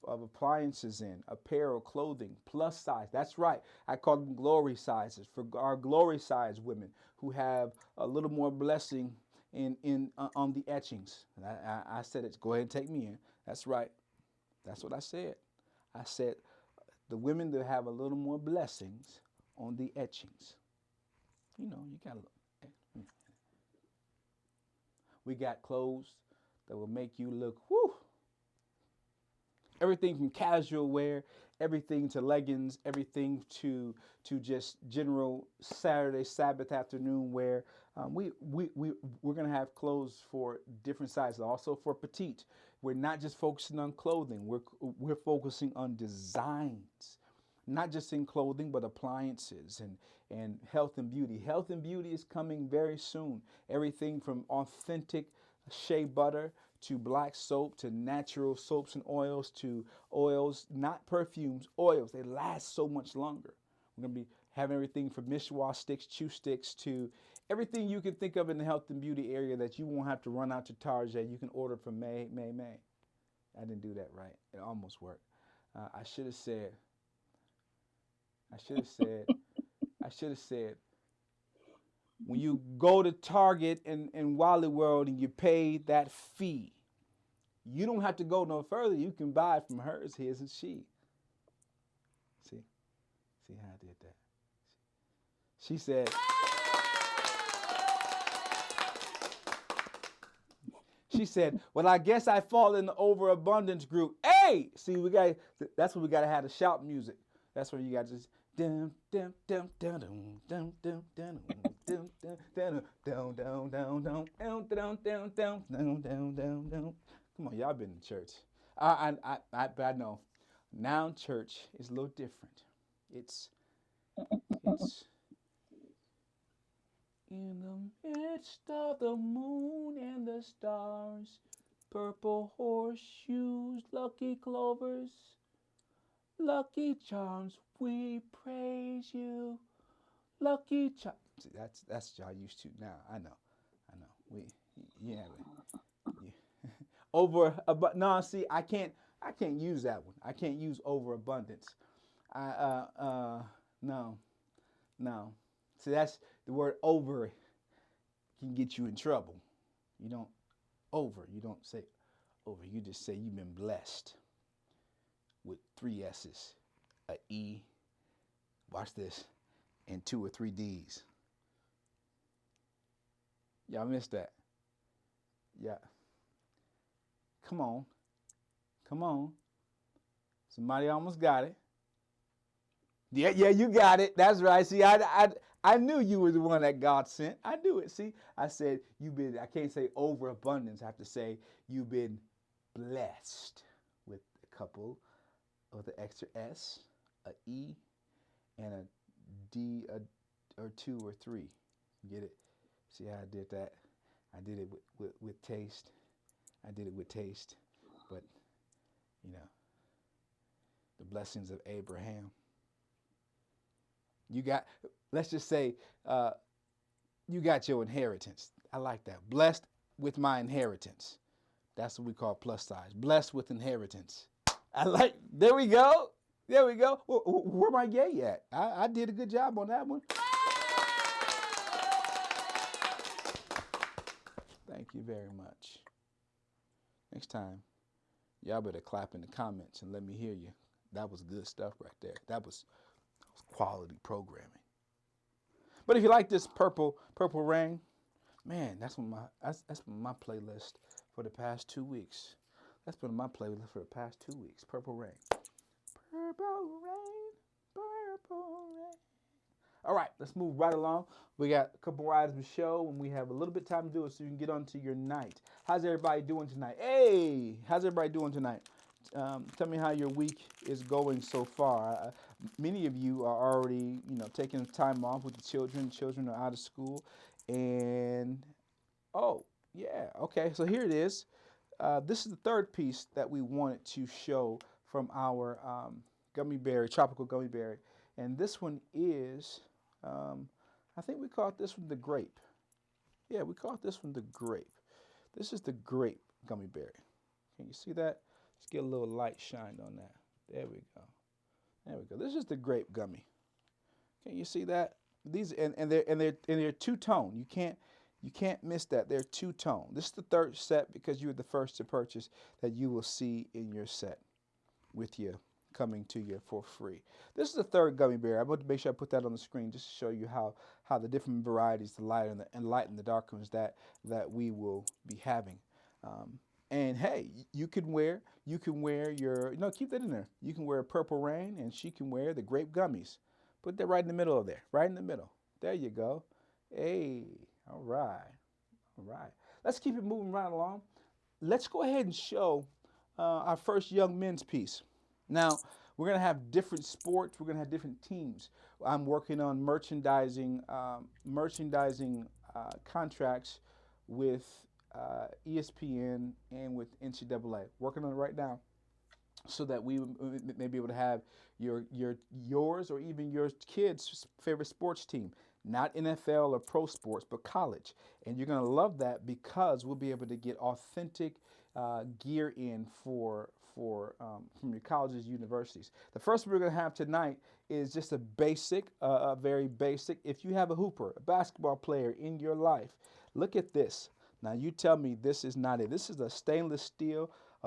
appliances in, apparel, clothing, plus size. That's right. I call them glory sizes for our glory size women who have a little more blessing on the etchings. I said it. Go ahead and take me in. That's right. That's what I said. I said the women that have a little more blessings on the etchings. You know, you got to look. We got clothes that will make you look, whoo. Everything from casual wear, everything to leggings, everything to just general Saturday, Sabbath afternoon wear. We're going to have clothes for different sizes, also for petite. We're not just focusing on clothing. We're focusing on designs, not just in clothing, but appliances and health and beauty. Health and beauty is coming very soon. Everything from authentic shea butter to black soap to natural soaps and oils to oils, not perfumes, oils. They last so much longer. We're going to be having everything from mishwash sticks, chew sticks to everything you can think of in the health and beauty area that you won't have to run out to Target. You can order from May. I didn't do that right. It almost worked. I should have said, when you go to Target and Wally World and you pay that fee, you don't have to go no further. You can buy from hers, his, and she. See how I did that? She said, well, I guess I fall in the overabundance group. Hey! See, that's what we got to have the shout music. That's where you got to just dum dum dum dum dum dum dum dum dum dum dum dum dum dum. Come on, y'all been in church. I know. Now church is a little different. It's in the midst of the moon and the stars, purple horseshoes, lucky clovers, lucky charms, we praise you. Lucky charms. See, that's y'all used to now. I know. Yeah. No, see, I can't use that one. I can't use overabundance. No. See, that's the word over can get you in trouble. You don't say over. You just say you've been blessed with 3 S's, a E, watch this, and 2 or 3 D's. Y'all missed that. Yeah. Come on. Somebody almost got it. Yeah, you got it. That's right. See, I knew you were the one that God sent. I knew it. See, I said I can't say overabundance. I have to say you've been blessed with a couple of the extra S, a E, and a D, or 2 or 3. Get it? See how I did that? I did it with taste. But, the blessings of Abraham. Let's just say, you got your inheritance. I like that. Blessed with my inheritance. That's what we call plus size. Blessed with inheritance. I like, there we go. There we go. Where my yay at? I did a good job on that one. Thank you very much. Next time, y'all better clap in the comments and let me hear you. That was good stuff right there. That was quality programming. But if you like this purple rain, man, that's been my playlist for the past 2 weeks. That's been my playlist for the past 2 weeks. Purple rain. Purple rain. Purple rain. All right, let's move right along. We got a couple more items to show, and we have a little bit of time to do it so you can get on to your night. How's everybody doing tonight? Hey, how's everybody doing tonight? Tell me how your week is going so far. Many of you are already, taking time off with the children. Children are out of school, and oh yeah, okay. So here it is. This is the third piece that we wanted to show from our tropical gummy berry, and this one is, I think we caught this one the grape. Yeah, we caught this one the grape. This is the grape gummy berry. Can you see that? Let's get a little light shined on that. There we go. There we go. This is the grape gummy. Can you see that? These and they're two-tone. You can't miss that. They're two-tone. This is the third set because you were the first to purchase that you will see in your set with you coming to you for free. This is the third gummy bear. I want to make sure I put that on the screen just to show you how the different varieties, the light and light and the dark ones that we will be having. And hey, you can wear your, keep that in there. You can wear Purple Rain, and she can wear the grape gummies. Put that right in the middle of there, right in the middle. There you go. Hey, all right, all right. Let's keep it moving right along. Let's go ahead and show our first young men's piece. Now, we're going to have different sports. We're going to have different teams. I'm working on merchandising contracts with ESPN and with NCAA. Working on it right now, so that we may be able to have yours or even your kids' favorite sports team, not NFL or pro sports, but college. And you're going to love that because we'll be able to get authentic gear in from your colleges, universities. The first one we're going to have tonight is just a very basic. If you have a hooper, a basketball player in your life, look at this. Now you tell me this is not it. This is a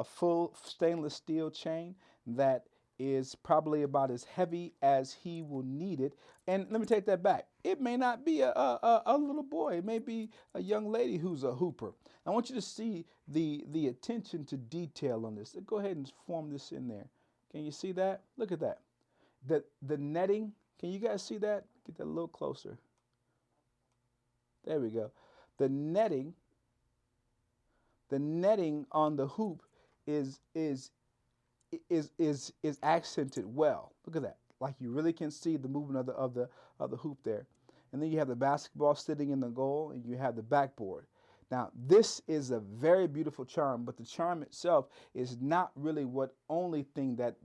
full stainless steel chain that is probably about as heavy as he will need it. And let me take that back. It may not be a little boy. It may be a young lady who's a hooper. I want you to see the attention to detail on this. Go ahead and form this in there. Can you see that? Look at that. The netting, can you guys see that? Get that a little closer. There we go. The netting on the hoop is accented well. Look at that. Like you really can see the movement of the hoop there. And then you have the basketball sitting in the goal, and you have the backboard. Now, this is a very beautiful charm, but the charm itself is not really what only thing that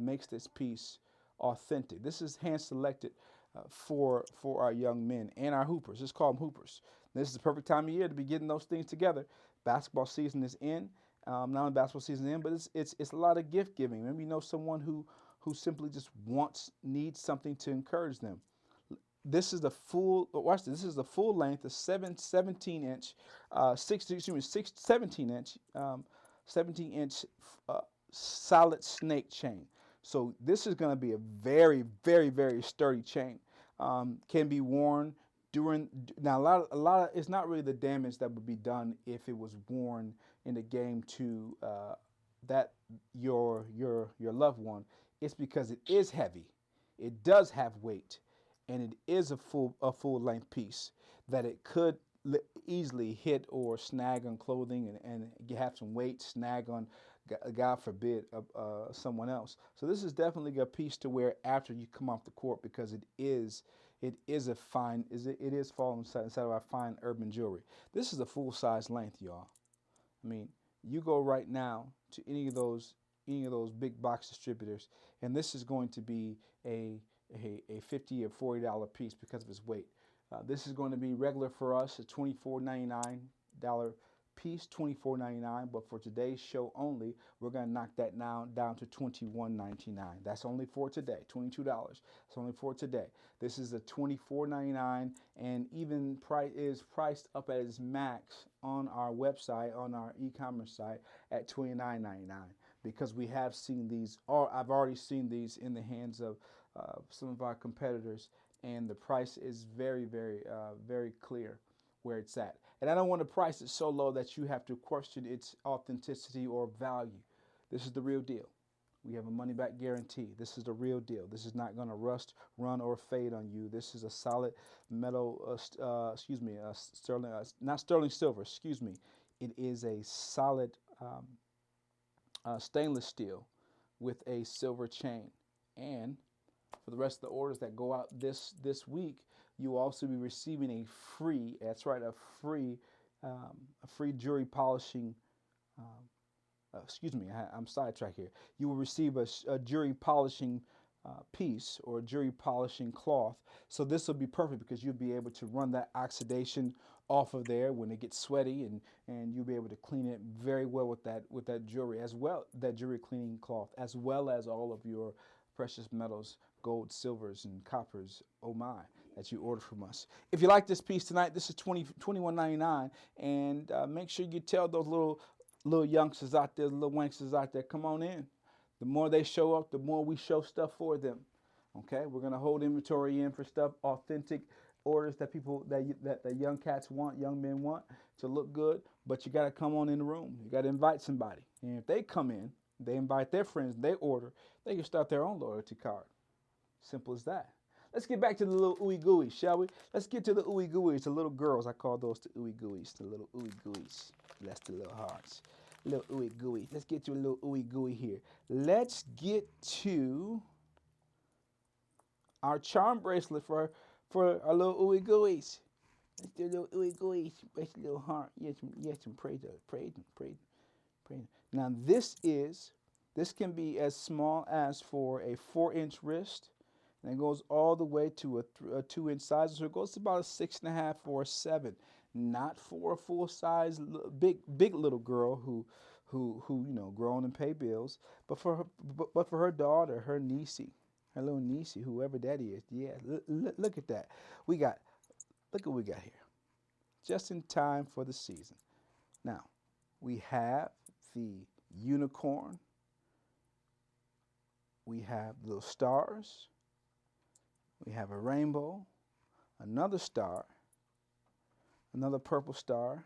makes this piece authentic. This is hand selected for our young men and our hoopers. Let's call them hoopers. This is the perfect time of year to be getting those things together. Basketball season is in. Not only basketball season is in, but it's a lot of gift giving. Maybe you know someone who simply just needs something to encourage them. This is the full. Watch this. This is the full length of 17 inch, 17 inch solid snake chain. So this is going to be a very, very, very sturdy chain. Can be worn now. A lot of it's not really the damage that would be done if it was worn in the game to that your loved one. It's because it is heavy. It does have weight. And it is a full length piece that it could easily hit or snag on clothing and have some weight, snag on, God forbid, someone else. So this is definitely a piece to wear after you come off the court because it is falling inside of our fine urban jewelry. This is a full size length, y'all. I mean, you go right now to any of those big box distributors, and this is going to be a $50 or $40 piece because of its weight. This is going to be regular for us at $24.99 piece, $24.99. But for today's show only, we're going to knock that now down to $21.99. That's only for today. $22. It's only for today. This is a $24.99, and even price is priced up at its max on our website, on our e-commerce site, at $29.99. Because we have seen these, or I've already seen these in the hands of some of our competitors, and the price is very, very clear where it's at. And I don't want to price it so low that you have to question its authenticity or value. This is the real deal. We have a money-back guarantee. This is the real deal. This is not going to rust, run, or fade on you. This is a solid metal, sterling, not sterling silver, excuse me. It is a solid stainless steel with a silver chain. And for the rest of the orders that go out this week, you will also be receiving a free, that's right, a free jewelry polishing, I'm sidetracked here. You will receive a jewelry polishing piece or jewelry polishing cloth. So this will be perfect because you'll be able to run that oxidation off of there when it gets sweaty, and you'll be able to clean it very well with that jewelry as well, that jewelry cleaning cloth, as well as all of your precious metals, gold, silvers, and coppers, oh my, that you order from us. If you like this piece tonight, this is $21.99, and make sure you tell those little youngsters out there, little wanksters out there, come on in. The more they show up, the more we show stuff for them. Okay, we're gonna hold inventory in for stuff, authentic orders that people that young cats want, young men want to look good. But you gotta come on in the room. You gotta invite somebody, and if they come in, they invite their friends, they order, they can start their own loyalty card. Simple as that. Let's get back to the little ooey gooey, shall we? Let's get to the ooey gooeys, the little girls. I call those the ooey gooeys, the little ooey gooeys. That's the little hearts. Little ooey gooey. Let's get to a little ooey gooey here. Let's get to our charm bracelet for our little ooey gooeys. Let's do a little ooey gooeys. Brace a little heart. Yes, and pray. Now this can be as small as for a 4-inch wrist, and it goes all the way to a 2-inch size. So it goes to about a 6.5 or a 7. Not for a full size big little girl who grown and pay bills, but for her daughter, her niecey, her little niecey, whoever that is. Yeah, look at that. Look at what we got here. Just in time for the season. Now, we have the unicorn. We have little stars. We have a rainbow, another star, another purple star,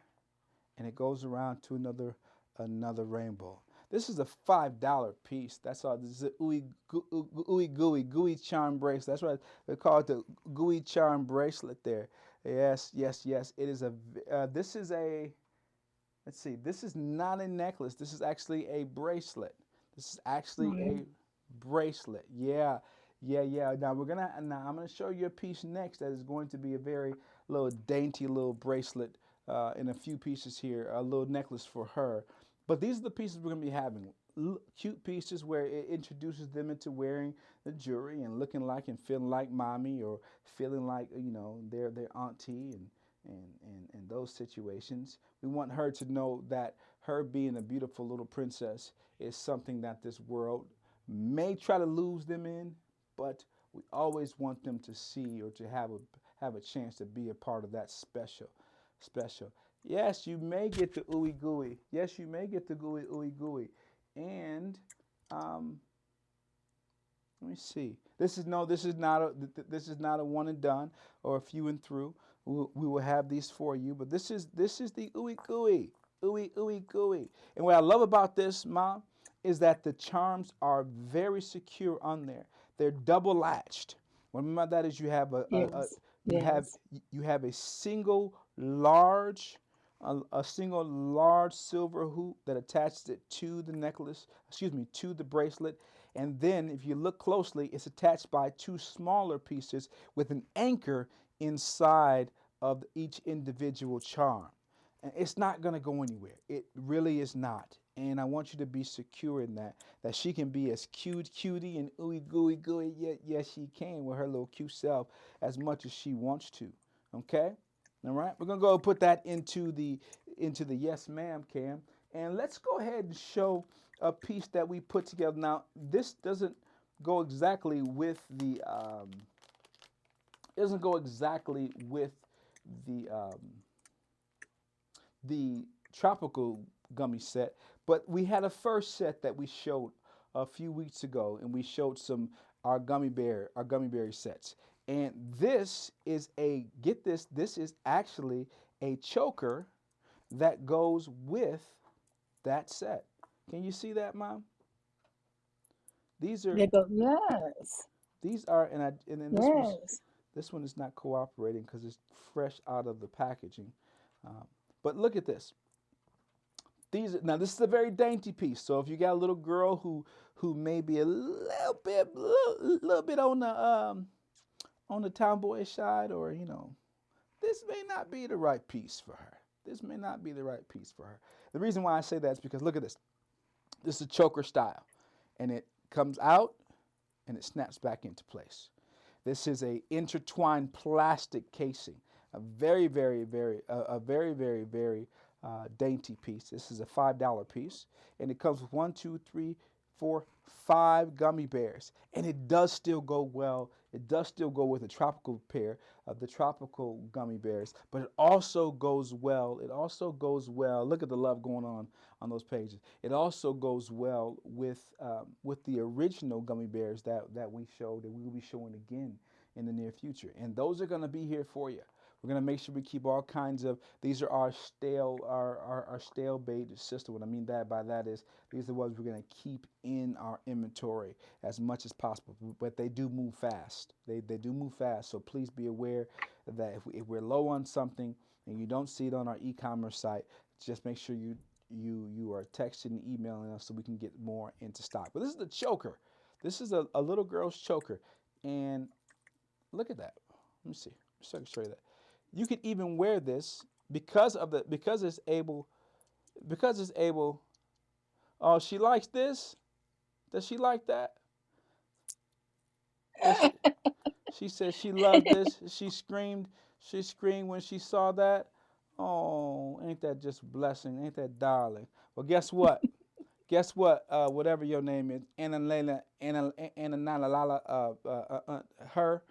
and it goes around to another rainbow. This is a $5 piece. That's all. This is a gooey charm bracelet. That's why they call it the gooey charm bracelet there. Yes. It is this is a, let's see, this is not a necklace. This is actually a bracelet. This is actually a bracelet. Yeah. Now I'm gonna show you a piece next that is going to be a very little dainty little bracelet in a few pieces here, a little necklace for her. But these are the pieces we're gonna be having. Cute pieces where it introduces them into wearing the jewelry and looking like and feeling like mommy, or feeling like their auntie, and those situations. We want her to know that her being a beautiful little princess is something that this world may try to lose them in, but we always want them to see or to have a chance to be a part of that special. Yes, you may get the ooey gooey. Yes, you may get the ooey gooey. And let me see. This is not a one and done or a few and through. We will have these for you, but this is the ooey gooey. And what I love about this, Mom, is that the charms are very secure on there. They're double latched. What I mean by that is you have you have a single large silver hoop that attaches it to the necklace, to the bracelet. And then if you look closely, it's attached by 2 smaller pieces with an anchor inside of each individual charm. And it's not going to go anywhere. It really is not. And I want you to be secure in that she can be as cutie and ooey gooey. Yes, she can with her little cute self as much as she wants to. Okay? All right, we're gonna go put that into the yes ma'am cam, and let's go ahead and show a piece that we put together. Now, this doesn't go exactly with the the tropical gummy set, but we had a first set that we showed a few weeks ago, and we showed some our gummy berry sets. And this is a get this. This is actually a choker that goes with that set. Can you see that, Mom? These are They go, yes, and then yes. this one is not cooperating because it's fresh out of the packaging. Um, but look at this. Now this is a very dainty piece. So if you got a little girl who may be a little bit on the tomboyish side, or this may not be the right piece for her. This may not be the right piece for her. The reason why I say that is because look at this. This is a choker style, and it comes out and it snaps back into place. This is a intertwined plastic casing, a very, very, very dainty piece. This is a $5 piece, and it comes with 1, 2, 3, 4, 5 gummy bears, and it does still go well. It does still go with a tropical pair of the tropical gummy bears, but it also goes well. It also goes well. Look at the love going on those pages. It also goes well with the original gummy bears that we showed, and we will be showing again in the near future. And those are going to be here for you. We're going to make sure we keep all kinds of, these are our stale bait system. What I mean by that is these are the ones we're going to keep in our inventory as much as possible. But they do move fast. They do move fast. So please be aware that if we're low on something and you don't see it on our e-commerce site, just make sure you are texting and emailing us so we can get more into stock. But this is the choker. This is a little girl's choker. And look at that. Let me see. So I can show you that. You could even wear this because it's able. Oh, she likes this. Does she like that? Does she? She said she loved this. She screamed. She screamed when she saw that. Oh, ain't that just blessing? Ain't that darling? Well, guess what? Guess what? Whatever your name is, Anna Layla, Anna Nala, her.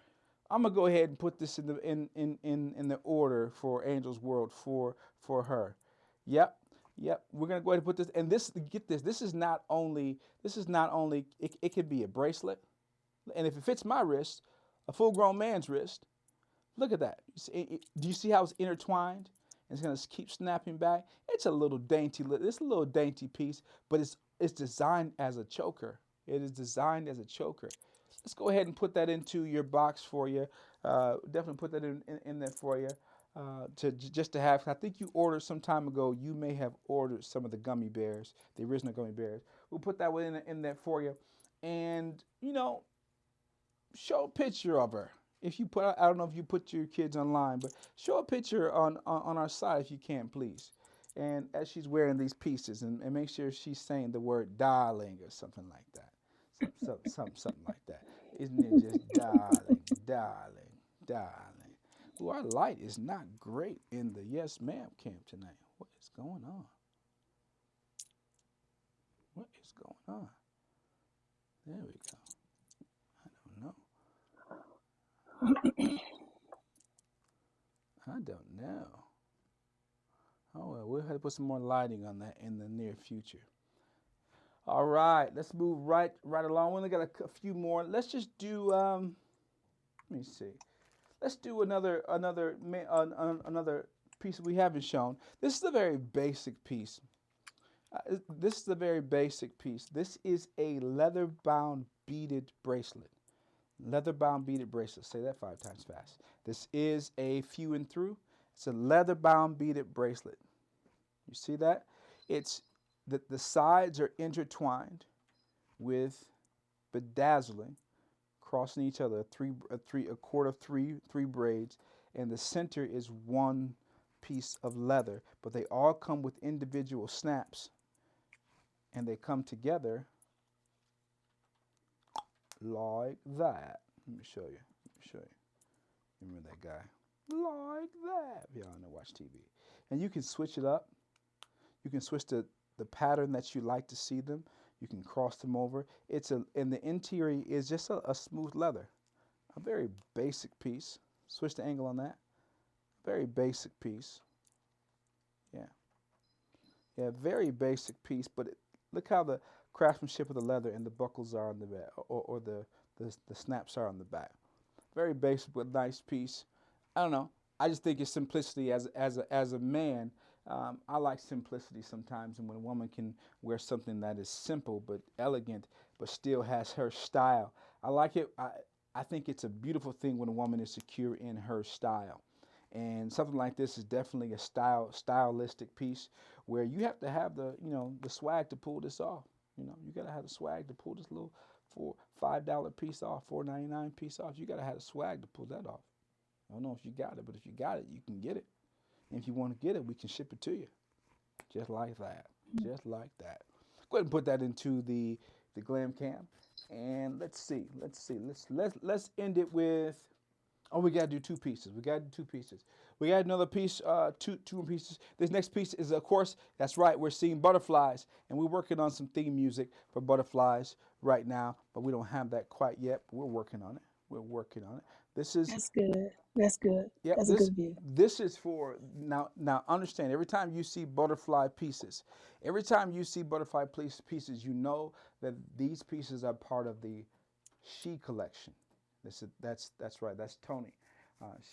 I'm gonna go ahead and put this in the order for Angel's World for her. Yep, yep. We're gonna go ahead and put this. And this, get this. This is not only. It could be a bracelet, and if it fits my wrist, a full-grown man's wrist. Look at that. Do you see how it's intertwined? And it's gonna keep snapping back. It's a little dainty. It's a little dainty piece, but it's designed as a choker. It is designed as a choker. Let's go ahead and put that into your box for you. Definitely put that in there for you. Just to have. I think you ordered some time ago. You may have ordered some of the gummy bears, the original gummy bears. We'll put that one in there for you, and show a picture of her. If you put, I don't know if you put your kids online, but show a picture on our site if you can, please. And as she's wearing these pieces, and make sure she's saying the word darling or something like that. Something like that. Isn't it just darling, darling, darling? Ooh, our light is not great in the yes ma'am camp tonight. What is going on? What is going on? There we go. I don't know. Oh well, we'll have to put some more lighting on that in the near future. All right, let's move right along. We only got a few more. Let's just do. Let me see. Let's do another piece we haven't shown. This is a very basic piece. This is a very basic piece. This is a leather-bound beaded bracelet. Leather-bound beaded bracelet. Say that 5 times fast. This is a few and through. It's a leather-bound beaded bracelet. You see that? It's the sides are intertwined with bedazzling, crossing each other. A cord of three braids, and the center is one piece of leather. But they all come with individual snaps, and they come together like that. Let me show you. Remember that guy. like that. If y'all know watch TV. And you can switch it up. You can switch the pattern that you like to see them. You can cross them over. And the interior is just a smooth leather. A very basic piece. Switch the angle on that. Very basic piece. Yeah. Yeah, very basic piece, but look how the craftsmanship of the leather and the buckles are on the back, or the snaps are on the back. Very basic but nice piece. I don't know. I just think it's simplicity as a man. I like simplicity sometimes, and when a woman can wear something that is simple but elegant, but still has her style, I like it. I think it's a beautiful thing when a woman is secure in her style. And something like this is definitely a stylistic piece where you have to have the swag to pull this off. You gotta have the swag to pull this little $5 piece off, $4.99 piece off. You gotta have the swag to pull that off. I don't know if you got it, but if you got it, you can get it. And if you want to get it, we can ship it to you, just like that, just like that. Go ahead and put that into the glam cam, and let's end it with. Oh, we gotta do two pieces. We gotta do two pieces. We got another piece, two more pieces. This next piece is, of course, that's right. We're seeing butterflies, and we're working on some theme music for butterflies right now, but we don't have that quite yet. But we're working on it. We're working on it. This is That's good. That's good. Yep, That's a this good view. this is for now. Now understand. Every time you see butterfly pieces, every time you see butterfly pieces, you know that these pieces are part of the she collection. That's right. That's Tony.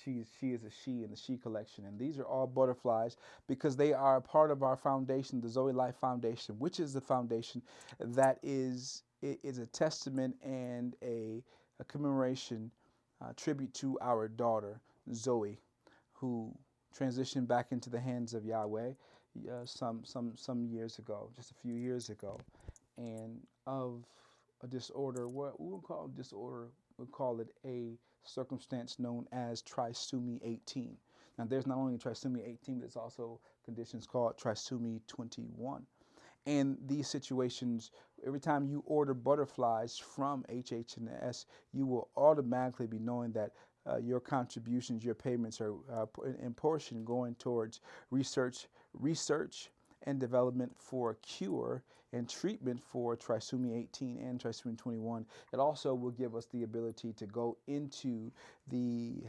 She is a she in the she collection, and these are all butterflies because they are a part of our foundation, the Zoe Life Foundation, which is the foundation that is a testament and a commemoration, tribute to our daughter Zoe, who transitioned back into the hands of Yahweh some years ago, just a few years ago, and of a disorder. What we would call disorder, we call it a circumstance known as trisomy 18. Now, there's not only trisomy 18, but there's also conditions called trisomy 21. And these situations, every time you order butterflies from HHS, you will automatically be knowing that your contributions, your payments are in portion going towards research and development for a cure and treatment for trisomy 18 and trisomy 21. It also will give us the ability to go into the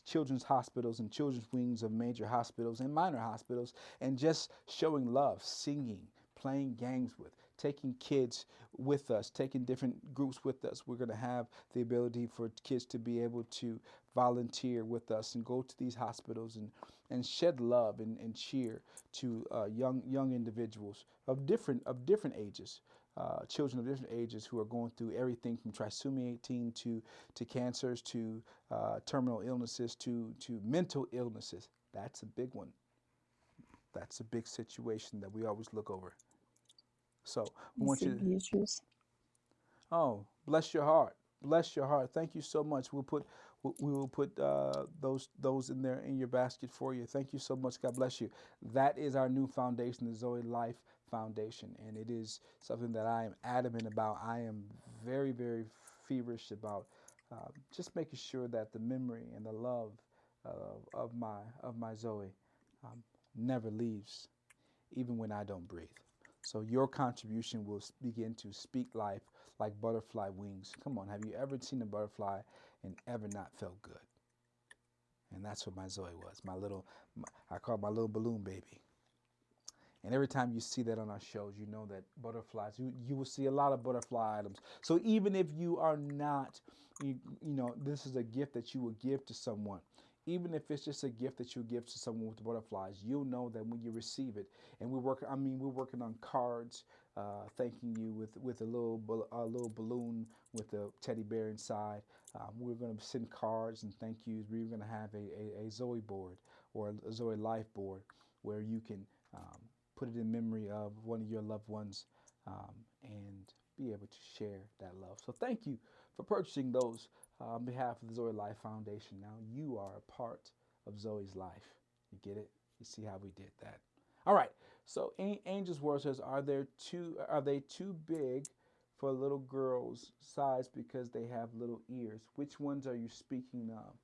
children's hospitals and children's wings of major hospitals and minor hospitals and just showing love, singing, playing games with, taking kids with us, taking different groups with us. We're going to have the ability for kids to be able to volunteer with us and go to these hospitals and shed love and cheer to young individuals of different ages, children of different ages who are going through everything from trisomy 18 to cancers to terminal illnesses to mental illnesses. That's a big one. That's a big situation that we always look over. So we You want see you to, Beatrice. oh, bless your heart. Bless your heart. Thank you so much. We will put those in there in your basket for you. Thank you so much. God bless you. That is our new foundation, the Zoe Life Foundation, and it is something that I am adamant about. I am very feverish about just making sure that the memory and the love of my Zoe um, never leaves, even when I don't breathe. So your contribution will begin to speak life like butterfly wings. Come on, have you ever seen a butterfly and ever not felt good? And that's what my Zoe was. I call it my little balloon baby. And every time you see that on our shows, you know that butterflies, you will see a lot of butterfly items. So even if you are not, this is a gift that you will give to someone. Even if it's just a gift that you give to someone with butterflies, you'll know that when you receive it. And we're working on cards, thanking you with a little balloon with a teddy bear inside. We're going to send cards and thank yous. We're going to have a Zoe board or a Zoe Life board where you can put it in memory of one of your loved ones and be able to share that love. So thank you for purchasing those on behalf of the Zoe Life Foundation. Now you are a part of Zoe's life. You get it? You see how we did that? All right. So Angel's World says, are they too big for a little girl's size because they have little ears? Which ones are you speaking of?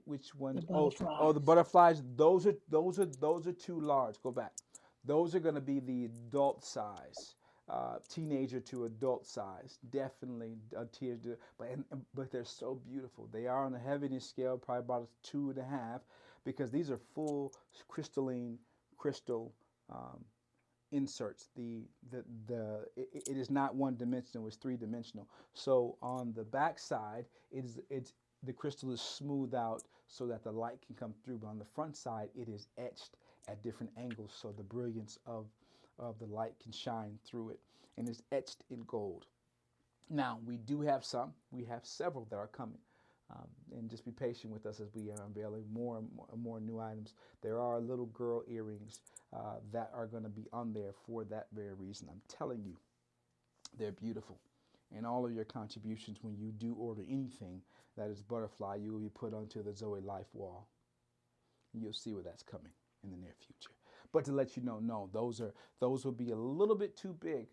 Which ones? The Oh, the butterflies. butterflies. Those are too large. Go back. Those are going to be the adult size, teenager to adult size. Definitely a tier, but they're so beautiful. They are on a heaviness scale, probably about a 2.5, because these are full crystalline crystal inserts. It is not one dimensional; it's 3 dimensional. So on the back side, it's the crystal is smoothed out so that the light can come through. But on the front side, it is etched at different angles so the brilliance of the light can shine through it, and it's etched in gold. Now we do have some. We have several that are coming. And just be patient with us as we are unveiling more and more new items. There are little girl earrings that are going to be on there for that very reason. I'm telling you, they're beautiful. And all of your contributions, when you do order anything that is butterfly, you will be put onto the Zoe Life wall. You'll see where that's coming in the near future. But to let you know, no, those will be a little bit too big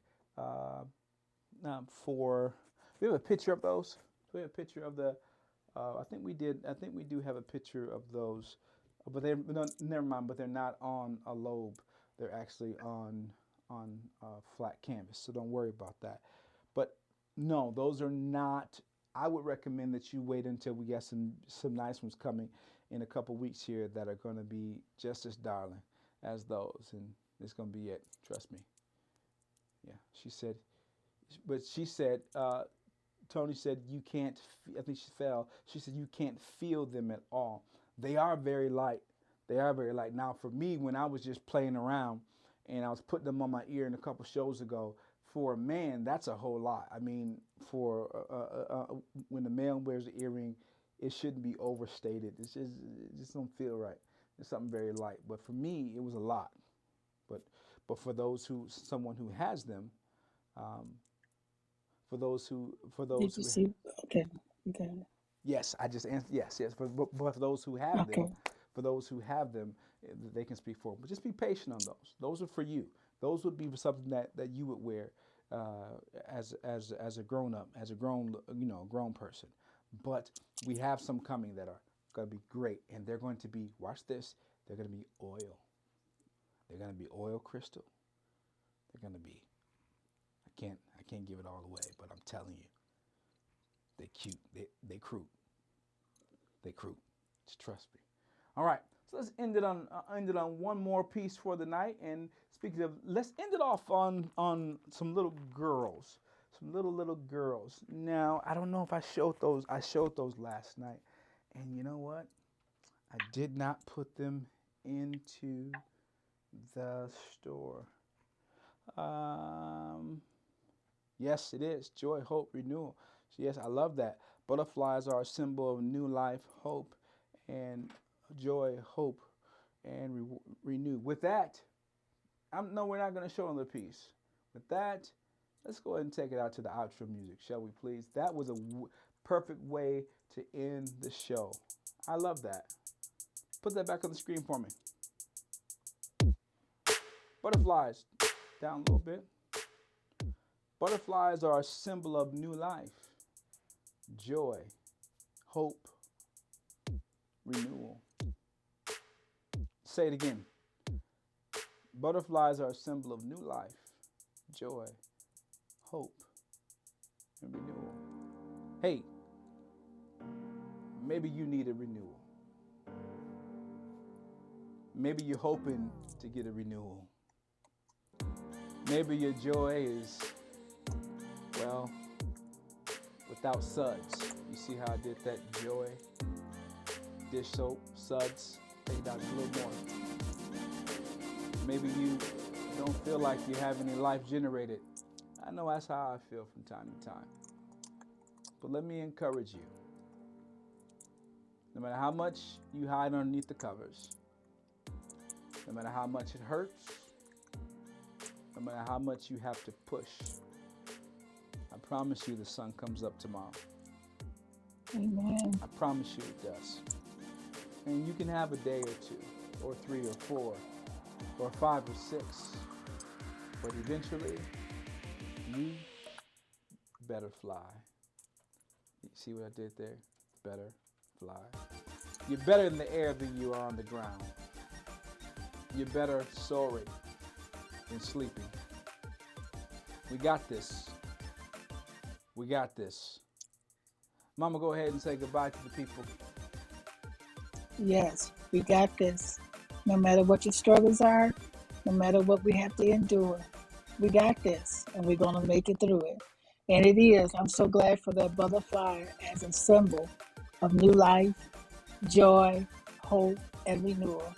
for. We have a picture of those. We have a picture of the. I think we did. I think we do have a picture of those, but they're no, never mind. But they're not on a lobe. They're actually on flat canvas. So don't worry about that. But no, those are not. I would recommend that you wait until we get some nice ones coming in a couple weeks here that are going to be just as darling as those, and it's going to be it. Trust me. Yeah, she said. But she said. Tony said you can't. I think she fell. She said you can't feel them at all. They are very light. They are very light. Now for me, when I was just playing around, and I was putting them on my ear in a couple shows ago, for a man, that's a whole lot. I mean, for when the male wears an earring, it shouldn't be overstated. It just don't feel right. It's something very light. But for me, it was a lot. But for someone who has them, um, for those Did you who see? Okay. Okay. yes, I just answered yes, yes. But for those who have them, Okay. they can speak for. But just be patient on those. Those are for you. Those would be something that you would wear as a grown up, as a grown person. But we have some coming that are going to be great, and they're going to be, watch this. They're going to be oil. They're going to be oil crystal. They're going to be. I can't give it all away, but I'm telling you, they cute. They crude. They crude. Just trust me. All right. So let's end it on one more piece for the night. And speaking of, let's end it off on some little girls, some little girls. Now I don't know if I showed those. I showed those last night, and you know what? I did not put them into the store. Yes, it is joy, hope, renewal. So yes, I love that. Butterflies are a symbol of new life, hope, and joy, hope, and renew. With that, no, we're not going to show another piece. With that, let's go ahead and take it out to the outro music, shall we please? That was a perfect way to end the show. I love that. Put that back on the screen for me. Butterflies, down a little bit. Butterflies are a symbol of new life, joy, hope, renewal. Say it again. Butterflies are a symbol of new life, joy, hope, and renewal. Hey, maybe you need a renewal. Maybe you're hoping to get a renewal. Maybe your joy is, well, without suds. You see how I did that joy? Dish soap, suds, take it out a little more. Maybe you don't feel like you have any life generated. I know that's how I feel from time to time. But let me encourage you. No matter how much you hide underneath the covers, no matter how much it hurts, no matter how much you have to push, I promise you the sun comes up tomorrow. Amen. I promise you it does. And you can have a day or two, or 3 or 4, or 5 or 6. But eventually, you better fly. You see what I did there? Better fly. You're better in the air than you are on the ground. You're better soaring than sleeping. We got this. We got this. Mama, go ahead and say goodbye to the people. Yes, we got this. No matter what your struggles are, no matter what we have to endure, we got this, and we're going to make it through it. And it is. I'm so glad for that butterfly as a symbol of new life, joy, hope, and renewal.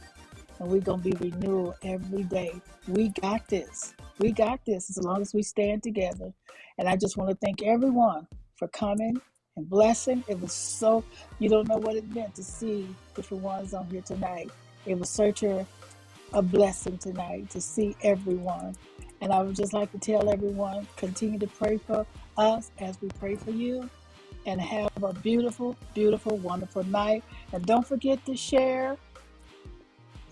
And we're going to be renewal every day. We got this. We got this as long as we stand together. And I just want to thank everyone for coming and blessing. It was so, you don't know what it meant to see different ones on here tonight. It was such a blessing tonight to see everyone. And I would just like to tell everyone, continue to pray for us as we pray for you. And have a beautiful, beautiful, wonderful night. And don't forget to share,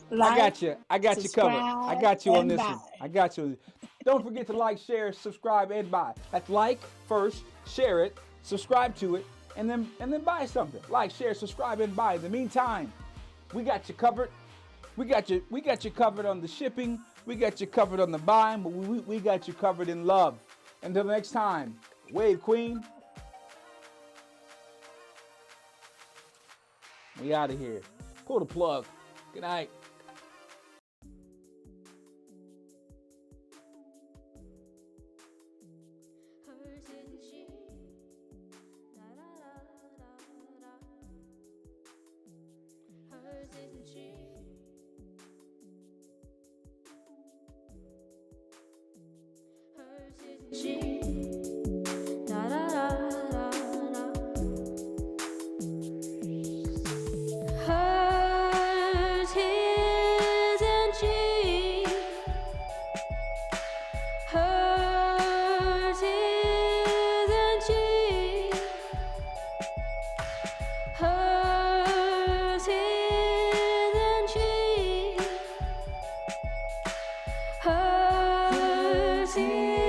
like, I got you. I got you covered. I subscribe, got you on and this buy. one. I got you. Don't forget to like, share, subscribe, and buy. That's like first, share it, subscribe to it, and then buy something. Like, share, subscribe, and buy. In the meantime, we got you covered. We got you covered on the shipping. We got you covered on the buying, but we got you covered in love. Until next time, Wave Queen. We out of here. Pull the plug. Good night. Hers isn't she? Da da da da da. Hers isn't she? Hers isn't she? Da da da da da. Hers isn't she? Hers isn't she? Hers isn't she? Hers isn't